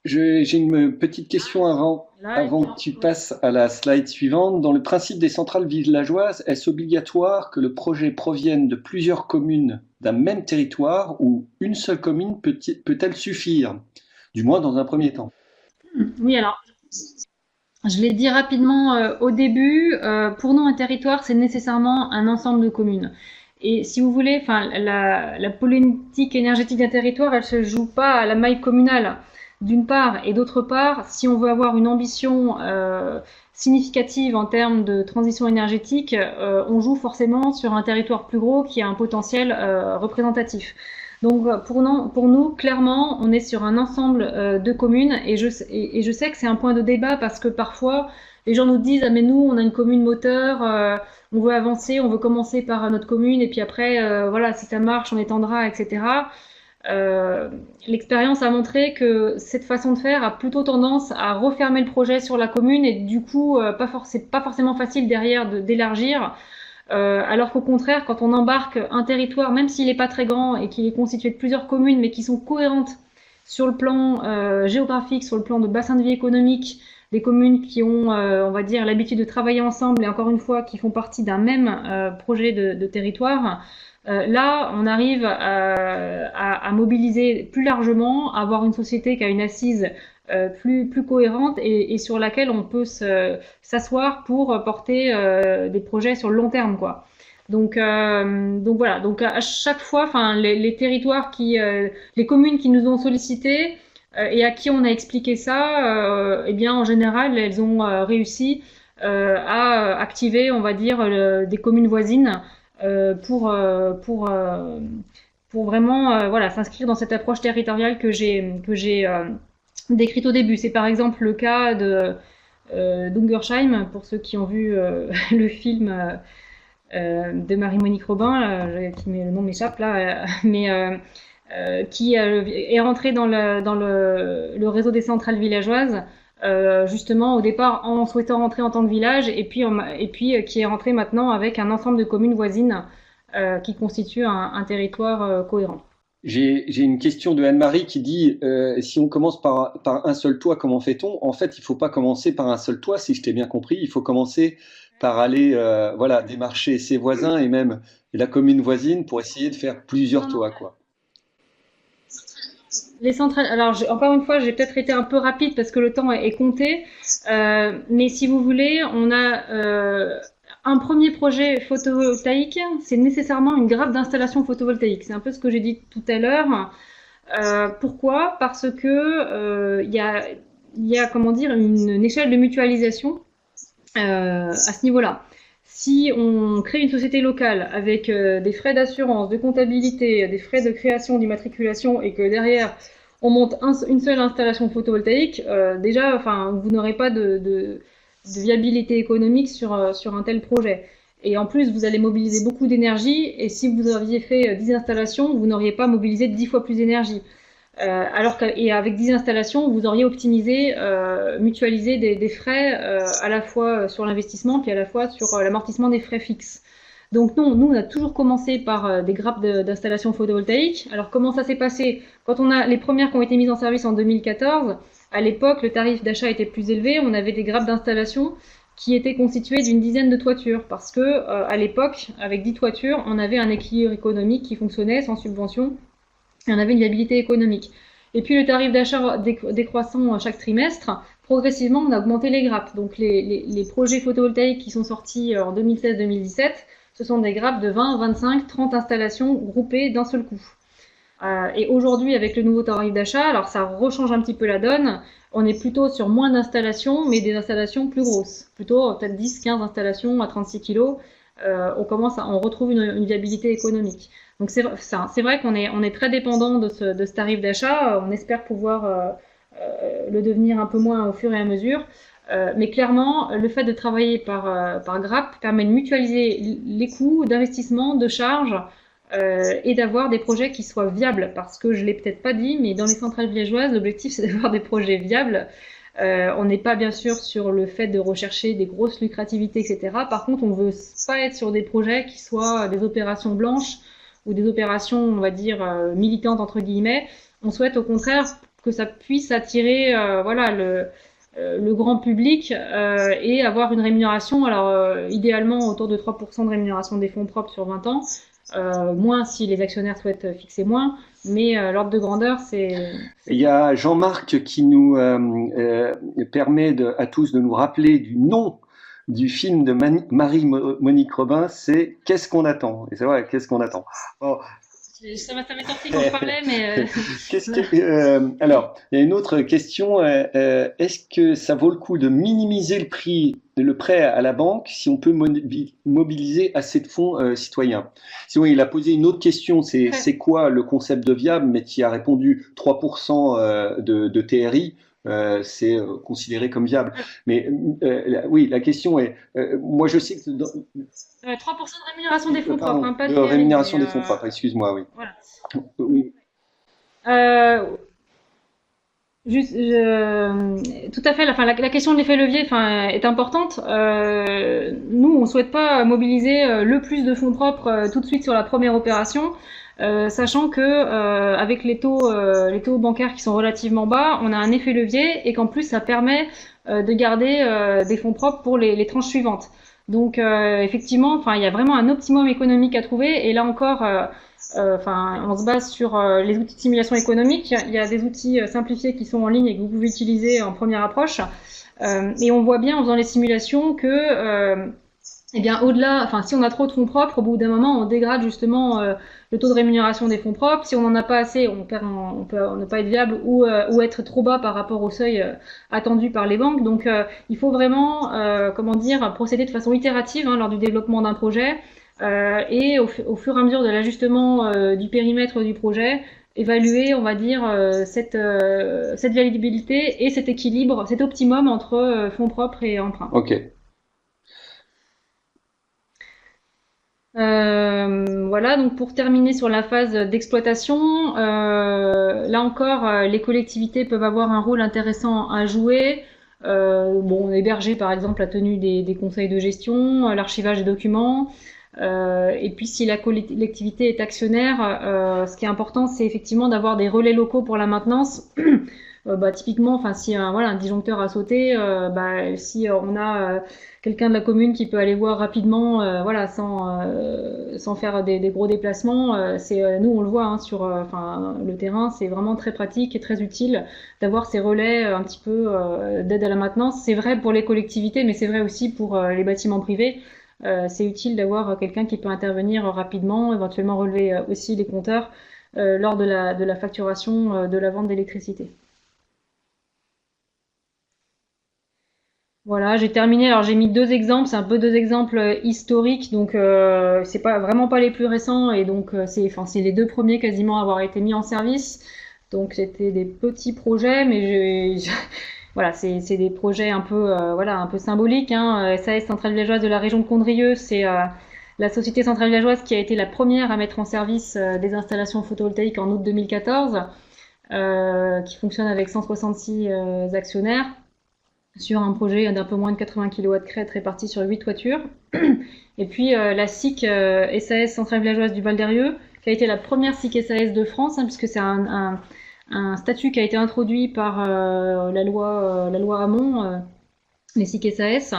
Speaker 1: J'ai une petite question avant que tu passes à la slide suivante. Dans le principe des centrales villageoises, est-ce obligatoire que le projet provienne de plusieurs communes d'un même territoire ou une seule commune peut-elle suffire, du moins dans un premier temps?
Speaker 3: Oui, alors, je l'ai dit rapidement au début, pour nous, un territoire, c'est nécessairement un ensemble de communes. Et si vous voulez, enfin, la politique énergétique d'un territoire, elle se joue pas à la maille communale, d'une part, et d'autre part, si on veut avoir une ambition significative en termes de transition énergétique, on joue forcément sur un territoire plus gros qui a un potentiel représentatif. Donc pour nous, clairement, on est sur un ensemble de communes et je sais que c'est un point de débat parce que parfois les gens nous disent ah mais nous on a une commune moteur, on veut avancer, on veut commencer par notre commune et puis après voilà si ça marche on étendra etc. L'expérience a montré que cette façon de faire a plutôt tendance à refermer le projet sur la commune et du coup c'est pas forcément facile derrière d'élargir. Alors qu'au contraire, quand on embarque un territoire, même s'il n'est pas très grand et qu'il est constitué de plusieurs communes, mais qui sont cohérentes sur le plan géographique, sur le plan de bassin de vie économique, des communes qui ont, on va dire, l'habitude de travailler ensemble et encore une fois qui font partie d'un même projet de territoire, là, on arrive à mobiliser plus largement, à avoir une société qui a une assise plus cohérente et sur laquelle on peut s'asseoir pour porter des projets sur le long terme, quoi. Donc voilà. Donc à chaque fois, enfin les territoires les communes qui nous ont sollicité et à qui on a expliqué ça, eh bien en général, elles ont réussi à activer, on va dire, des communes voisines pour vraiment voilà s'inscrire dans cette approche territoriale que j'ai décrite au début. C'est par exemple le cas d'Ungersheim, pour ceux qui ont vu le film de Marie-Monique Robin, le nom m'échappe là, mais qui est rentré dans le réseau des centrales villageoises, justement au départ en souhaitant rentrer en tant que village, et puis qui est rentré maintenant avec un ensemble de communes voisines qui constituent un territoire cohérent.
Speaker 1: J'ai une question de Anne-Marie qui dit si on commence par un seul toit, comment fait-on? En fait, il ne faut pas commencer par un seul toit, si je t'ai bien compris. Il faut commencer par aller voilà, démarcher ses voisins et même la commune voisine pour essayer de faire plusieurs toits, quoi.
Speaker 3: Les centrales, alors encore une fois, j'ai peut-être été un peu rapide parce que le temps est compté, mais si vous voulez, on a un premier projet photovoltaïque, c'est nécessairement une grappe d'installation photovoltaïque. C'est un peu ce que j'ai dit tout à l'heure. Pourquoi? Parce que il y a comment dire une échelle de mutualisation à ce niveau-là. Si on crée une société locale avec des frais d'assurance, de comptabilité, des frais de création, d'immatriculation et que derrière on monte une seule installation photovoltaïque, déjà, enfin, vous n'aurez pas de viabilité économique sur un tel projet. Et en plus, vous allez mobiliser beaucoup d'énergie et si vous aviez fait 10 installations, vous n'auriez pas mobilisé 10 fois plus d'énergie. Et avec 10 installations, vous auriez optimisé, mutualisé des frais à la fois sur l'investissement puis à la fois sur l'amortissement des frais fixes. Donc non, nous on a toujours commencé par des grappes d'installation photovoltaïque. Alors comment ça s'est passé? Quand on a les premières qui ont été mises en service en 2014, à l'époque le tarif d'achat était plus élevé, on avait des grappes d'installation qui étaient constituées d'une dizaine de toitures parce que à l'époque, avec 10 toitures, on avait un équilibre économique qui fonctionnait sans subvention. Et on avait une viabilité économique. Et puis le tarif d'achat décroissant chaque trimestre, progressivement on a augmenté les grappes. Donc les projets photovoltaïques qui sont sortis en 2016-2017, ce sont des grappes de 20, 25, 30 installations groupées d'un seul coup. Et aujourd'hui avec le nouveau tarif d'achat, alors ça rechange un petit peu la donne, on est plutôt sur moins d'installations, mais des installations plus grosses. Plutôt peut-être 10, 15 installations à 36 kg, on retrouve une viabilité économique. Donc c'est vrai qu'on est très dépendant de ce tarif d'achat. On espère pouvoir le devenir un peu moins au fur et à mesure. Mais clairement, le fait de travailler par grappe permet de mutualiser les coûts d'investissement, de charges et d'avoir des projets qui soient viables. Parce que je l'ai peut-être pas dit, mais dans les centrales villageoises, l'objectif c'est d'avoir des projets viables. On n'est pas bien sûr sur le fait de rechercher des grosses lucrativités, etc. Par contre, on veut pas être sur des projets qui soient des opérations blanches ou des opérations, on va dire, militantes, entre guillemets. On souhaite au contraire que ça puisse attirer voilà, le grand public et avoir une rémunération, alors idéalement autour de 3% de rémunération des fonds propres sur 20 ans, moins si les actionnaires souhaitent fixer moins, mais l'ordre de grandeur, c'est...
Speaker 1: Il y a Jean-Marc qui nous permet à tous de nous rappeler du nom du film de Marie-Monique Robin, c'est Qu'est-ce qu'on attend? Et c'est vrai, qu'est-ce qu'on attend? Oh,
Speaker 3: Ça m'est sorti quand je parlais, mais
Speaker 1: alors, il y a une autre question. Est-ce que ça vaut le coup de minimiser le prix, le prêt à la banque si on peut mobiliser assez de fonds citoyens? Sinon, il a posé une autre question, c'est quoi le concept de viable, mais qui a répondu 3% de TRI. C'est considéré comme viable. Mais oui, la question est, moi je sais que
Speaker 3: 3% de rémunération des fonds propres,
Speaker 1: pardon,
Speaker 3: hein, pas
Speaker 1: de
Speaker 3: de TRI,
Speaker 1: rémunération
Speaker 3: mais
Speaker 1: des fonds propres, excuse-moi, oui.
Speaker 3: voilà.
Speaker 1: Oui.
Speaker 3: Juste, tout à fait. Enfin, la question de l'effet levier, enfin, est importante. Nous, on souhaite pas mobiliser le plus de fonds propres tout de suite sur la première opération, sachant que avec les taux bancaires qui sont relativement bas, on a un effet levier et qu'en plus, ça permet de garder des fonds propres pour les tranches suivantes. Donc, effectivement, enfin, il y a vraiment un optimum économique à trouver. Et là encore. Enfin, on se base sur les outils de simulation économique. Il y a des outils simplifiés qui sont en ligne et que vous pouvez utiliser en première approche. Et on voit bien en faisant les simulations que, eh bien, au-delà, enfin, si on a trop de fonds propres, au bout d'un moment, on dégrade justement le taux de rémunération des fonds propres. Si on n'en a pas assez, on peut ne pas être viable ou être trop bas par rapport au seuil attendu par les banques. Donc, il faut vraiment, comment dire, procéder de façon itérative lors du développement d'un projet. Et au fur et à mesure de l'ajustement du périmètre du projet, évaluer, on va dire, cette validabilité et cet équilibre, cet optimum entre fonds propres et emprunts.
Speaker 1: Ok.
Speaker 3: Voilà, donc pour terminer sur la phase d'exploitation, là encore, les collectivités peuvent avoir un rôle intéressant à jouer. Bon, héberger par exemple la tenue des conseils de gestion, l'archivage des documents. Et puis si la collectivité est actionnaire, ce qui est important, c'est effectivement d'avoir des relais locaux pour la maintenance. Typiquement, enfin si voilà, un disjoncteur a sauté, si on a quelqu'un de la commune qui peut aller voir rapidement, voilà, sans faire des gros déplacements, nous on le voit sur le terrain, c'est vraiment très pratique et très utile d'avoir ces relais un petit peu d'aide à la maintenance. C'est vrai pour les collectivités, mais c'est vrai aussi pour les bâtiments privés. C'est utile d'avoir quelqu'un qui peut intervenir rapidement, éventuellement relever aussi les compteurs lors de la facturation de la vente d'électricité. Voilà, j'ai terminé. Alors j'ai mis deux exemples, c'est un peu deux exemples historiques, donc c'est pas vraiment pas les plus récents et donc c'est les deux premiers quasiment à avoir été mis en service. Donc c'était des petits projets, mais voilà, c'est des projets un peu voilà un peu symboliques. SAS Centrale Villageoise de la région de Condrieu, c'est la société centrale villageoise qui a été la première à mettre en service des installations photovoltaïques en août 2014, qui fonctionne avec 166 actionnaires sur un projet d'un peu moins de 80 kW de crête répartis sur 8 toitures. Et puis la SIC SAS Centrale Villageoise du Val d'Erieux, qui a été la première SIC SAS de France, puisque c'est un statut qui a été introduit par la loi Hamon, les SIC SAS,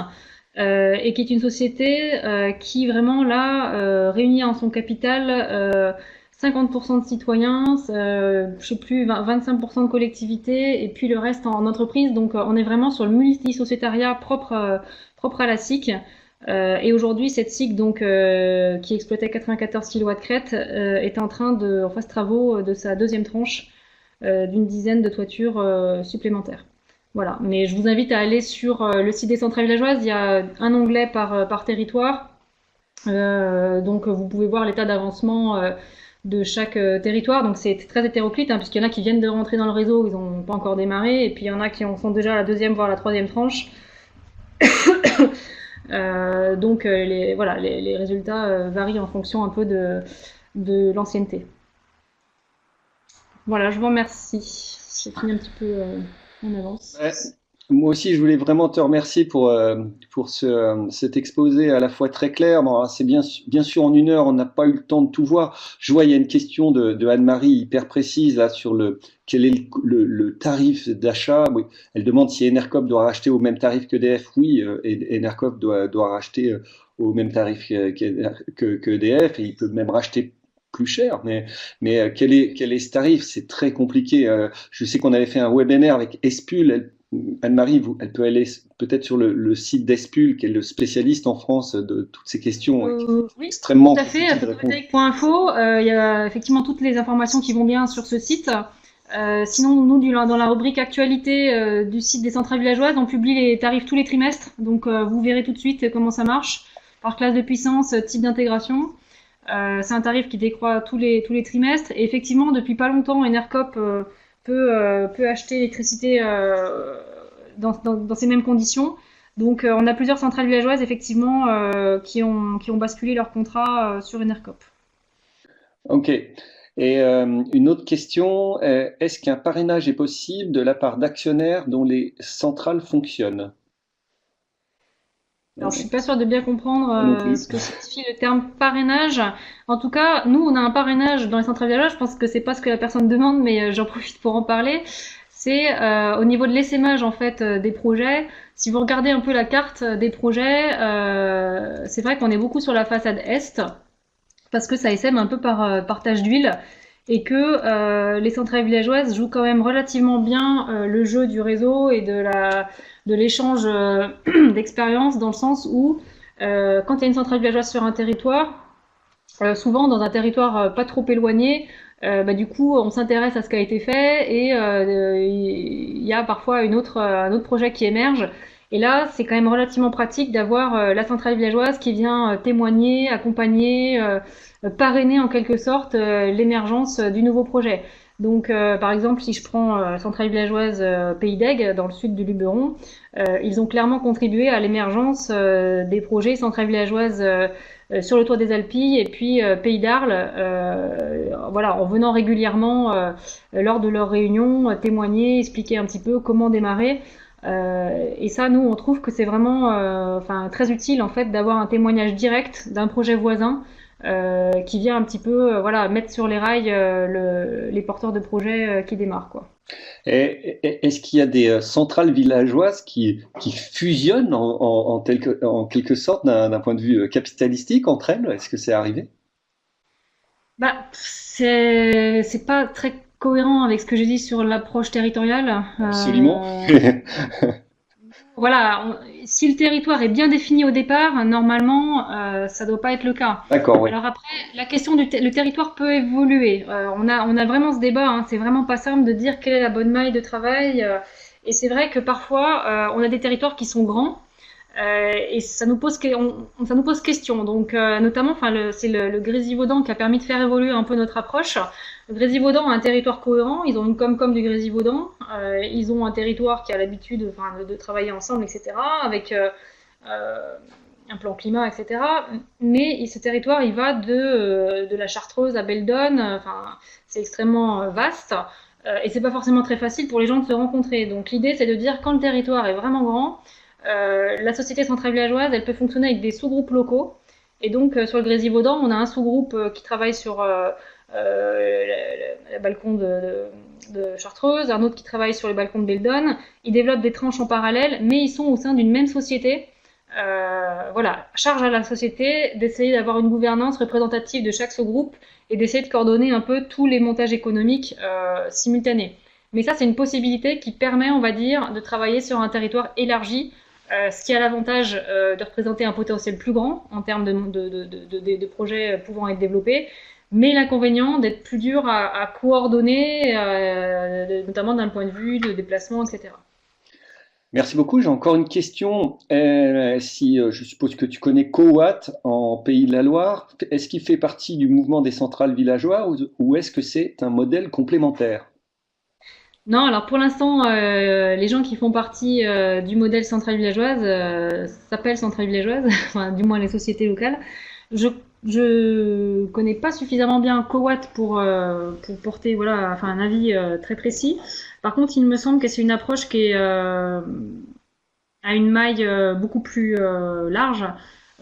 Speaker 3: et qui est une société qui vraiment là réunit en son capital 50% de citoyens, je sais plus, 25% de collectivités, et puis le reste en entreprise. Donc on est vraiment sur le multi-sociétariat propre à la SIC. Et aujourd'hui, cette SIC, donc, qui exploitait 94 kW de crête, est en train en phase travaux de sa deuxième tranche d'une dizaine de toitures supplémentaires. Voilà. Mais je vous invite à aller sur le site des centrales villageoises. Il y a un onglet par territoire. Donc vous pouvez voir l'état d'avancement de chaque territoire. Donc c'est très hétéroclite, puisqu'il y en a qui viennent de rentrer dans le réseau, ils n'ont pas encore démarré, et puis il y en a qui en sont déjà à la deuxième, voire la troisième tranche. Donc les résultats varient en fonction un peu de l'ancienneté. Voilà, je vous remercie. J'ai fini un petit peu en avance.
Speaker 1: Ouais. Moi aussi, je voulais vraiment te remercier pour cet exposé à la fois très clair. Bon, c'est bien sûr en une heure, on n'a pas eu le temps de tout voir. Je vois, il y a une question de Anne-Marie hyper précise là sur quel est le tarif d'achat. Oui, elle demande si Enercop doit racheter au même tarif qu'EDF. Oui, Enercop doit racheter au même tarif que EDF, et il peut même racheter plus cher, mais quel est ce tarif? C'est très compliqué. Je sais qu'on avait fait un webinaire avec Espul. Anne-Marie, elle peut aller peut-être sur le site d'Espul, qui est le spécialiste en France de toutes ces questions, qui est
Speaker 3: Oui,
Speaker 1: extrêmement
Speaker 3: tout à fait.
Speaker 1: compliqué de répondre.
Speaker 3: Photovoltaïque.info, il y a effectivement toutes les informations qui vont bien sur ce site. Sinon, nous, dans la rubrique actualité du site des centrales villageoises, on publie les tarifs tous les trimestres. Donc, vous verrez tout de suite comment ça marche, par classe de puissance, type d'intégration. C'est un tarif qui décroît tous les trimestres. Et effectivement, depuis pas longtemps, Enercop peut acheter l'électricité dans ces mêmes conditions. Donc, on a plusieurs centrales villageoises, effectivement, qui ont basculé leur contrat sur Enercop.
Speaker 1: Ok. Et une autre question, est-ce qu'un parrainage est possible de la part d'actionnaires dont les centrales fonctionnent?
Speaker 3: Alors, je suis pas sûre de bien comprendre
Speaker 1: Moi non plus.
Speaker 3: ce que signifie le terme parrainage. En tout cas, nous, on a un parrainage dans les centrales villageoises. Je pense que c'est pas ce que la personne demande, mais j'en profite pour en parler. C'est au niveau de l'essaimage en fait des projets. Si vous regardez un peu la carte des projets, c'est vrai qu'on est beaucoup sur la façade est parce que ça essaime un peu par partage d'huile et que les centrales villageoises jouent quand même relativement bien le jeu du réseau et de l'échange d'expérience dans le sens où quand il y a une centrale villageoise sur un territoire, souvent dans un territoire pas trop éloigné, du coup on s'intéresse à ce qui a été fait et il y a parfois un autre projet qui émerge. Et là, c'est quand même relativement pratique d'avoir la centrale villageoise qui vient témoigner, accompagner, parrainer en quelque sorte l'émergence du nouveau projet. Donc, par exemple, si je prends la centrale villageoise Pays d'Aigues, dans le sud du Luberon, ils ont clairement contribué à l'émergence des projets centrales villageoises sur le toit des Alpilles et puis Pays d'Arles, voilà, en venant régulièrement lors de leurs réunions témoigner, expliquer un petit peu comment démarrer. Et ça, nous, on trouve que c'est vraiment, très utile en fait d'avoir un témoignage direct d'un projet voisin qui vient un petit peu, voilà, mettre sur les rails les porteurs de projets qui démarrent, quoi.
Speaker 1: Est-ce qu'il y a des centrales villageoises qui fusionnent en quelque sorte d'un point de vue capitalistique entre elles? Est-ce que c'est arrivé?
Speaker 3: Bah, c'est pas très cohérent avec ce que j'ai dit sur l'approche territoriale.
Speaker 1: Absolument.
Speaker 3: Voilà, si le territoire est bien défini au départ, normalement, ça doit pas être le cas.
Speaker 1: D'accord, oui.
Speaker 3: Alors après, la question le territoire peut évoluer. On a vraiment ce débat, hein, c'est vraiment pas simple de dire quelle est la bonne maille de travail. Et c'est vrai que parfois, on a des territoires qui sont grands. Et ça nous pose, ça nous pose question. Donc, notamment, c'est le Grésivaudan qui a permis de faire évoluer un peu notre approche. Le Grésivaudan a un territoire cohérent. Ils ont une com du Grésivaudan. Ils ont un territoire qui a l'habitude, de travailler ensemble, etc. Avec un plan climat, etc. Mais ce territoire, il va de la Chartreuse à Beldonne. C'est extrêmement vaste. Et c'est pas forcément très facile pour les gens de se rencontrer. Donc, l'idée, c'est de dire quand le territoire est vraiment grand, la société centrale villageoise, elle peut fonctionner avec des sous-groupes locaux. Et donc, sur le Grésivaudan, on a un sous-groupe qui travaille sur le balcon de Chartreuse, un autre qui travaille sur le balcon de Beldonne. Ils développent des tranches en parallèle, mais ils sont au sein d'une même société. Voilà, charge à la société d'essayer d'avoir une gouvernance représentative de chaque sous-groupe et d'essayer de coordonner un peu tous les montages économiques simultanés. Mais ça, c'est une possibilité qui permet, on va dire, de travailler sur un territoire élargi, ce qui a l'avantage de représenter un potentiel plus grand en termes de projets pouvant être développés, mais l'inconvénient d'être plus dur à coordonner, notamment d'un point de vue de déplacement, etc.
Speaker 1: Merci beaucoup. J'ai encore une question. Je suppose que tu connais Cowatt en Pays de la Loire. Est-ce qu'il fait partie du mouvement des centrales villageoises ou est-ce que c'est un modèle complémentaire?
Speaker 3: Non, alors pour l'instant, les gens qui font partie du modèle centrale villageoise s'appellent centrale villageoise, enfin, du moins les sociétés locales. Je connais pas suffisamment bien Cowatt pour porter voilà, un avis très précis. Par contre, il me semble que c'est une approche qui est à une maille beaucoup plus large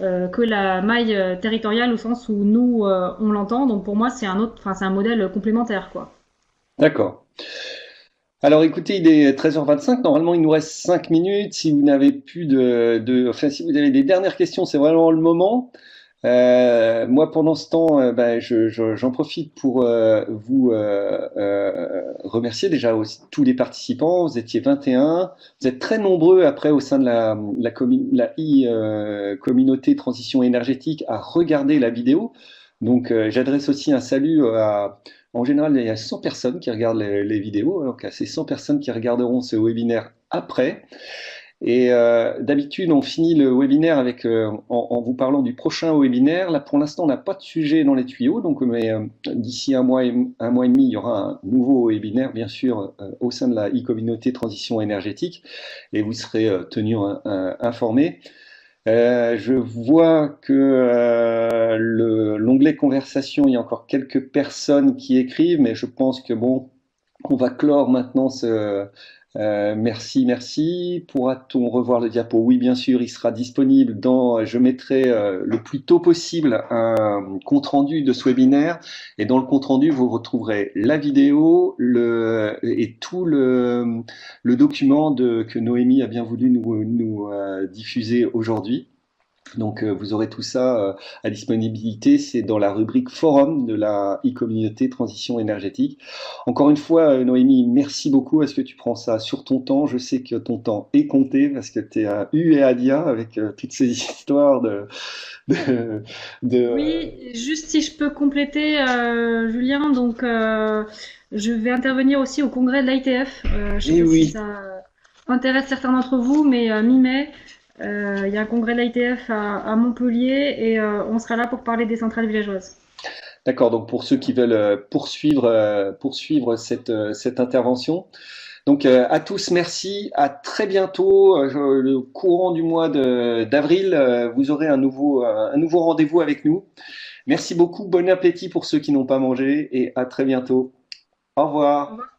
Speaker 3: que la maille territoriale au sens où nous on l'entend. Donc pour moi, c'est un modèle complémentaire, quoi.
Speaker 1: D'accord. Alors écoutez, il est 13h25, normalement il nous reste 5 minutes. Si vous n'avez plus si vous avez des dernières questions, c'est vraiment le moment. Moi, pendant ce temps, ben, j'en profite pour vous remercier déjà aussi tous les participants. Vous étiez 21. Vous êtes très nombreux après au sein de la communauté transition énergétique à regarder la vidéo. Donc, j'adresse aussi un salut en général, il y a 100 personnes qui regardent les vidéos. Donc, à ces 100 personnes qui regarderont ce webinaire après. Et d'habitude, on finit le webinaire avec, en vous parlant du prochain webinaire. Là, pour l'instant, on n'a pas de sujet dans les tuyaux, donc mais d'ici un mois et demi, il y aura un nouveau webinaire, bien sûr, au sein de la e-communauté transition énergétique, et vous serez tenus informés. Je vois que l'onglet conversation, il y a encore quelques personnes qui écrivent, mais je pense que bon, on va clore maintenant ce. Merci. Pourra-t-on revoir le diapo? Oui, bien sûr, il sera disponible je mettrai le plus tôt possible un compte-rendu de ce webinaire. Et dans le compte-rendu, vous retrouverez la vidéo et tout le document que Noémie a bien voulu nous diffuser aujourd'hui. Donc vous aurez tout ça à disponibilité, c'est dans la rubrique forum de la e-communauté transition énergétique. Encore une fois, Noémie, merci beaucoup. Est-ce que tu prends ça sur ton temps? Je sais que ton temps est compté parce que tu es à U et à Dia avec toutes ces histoires de...
Speaker 3: Oui, juste si je peux compléter, Julien, donc je vais intervenir aussi au congrès de l'ITF. Je sais
Speaker 1: Eh
Speaker 3: pas si
Speaker 1: oui,
Speaker 3: ça intéresse certains d'entre vous, mais mi-mai, il y a un congrès de l'ITF à Montpellier et on sera là pour parler des centrales villageoises.
Speaker 1: d'accord. Donc pour ceux qui veulent poursuivre cette intervention. Donc à tous, merci. À très bientôt. Le courant du mois d'avril, vous aurez un nouveau rendez-vous avec nous. Merci beaucoup. Bon appétit pour ceux qui n'ont pas mangé et à très bientôt. Au
Speaker 3: Au
Speaker 1: revoir.
Speaker 3: revoir.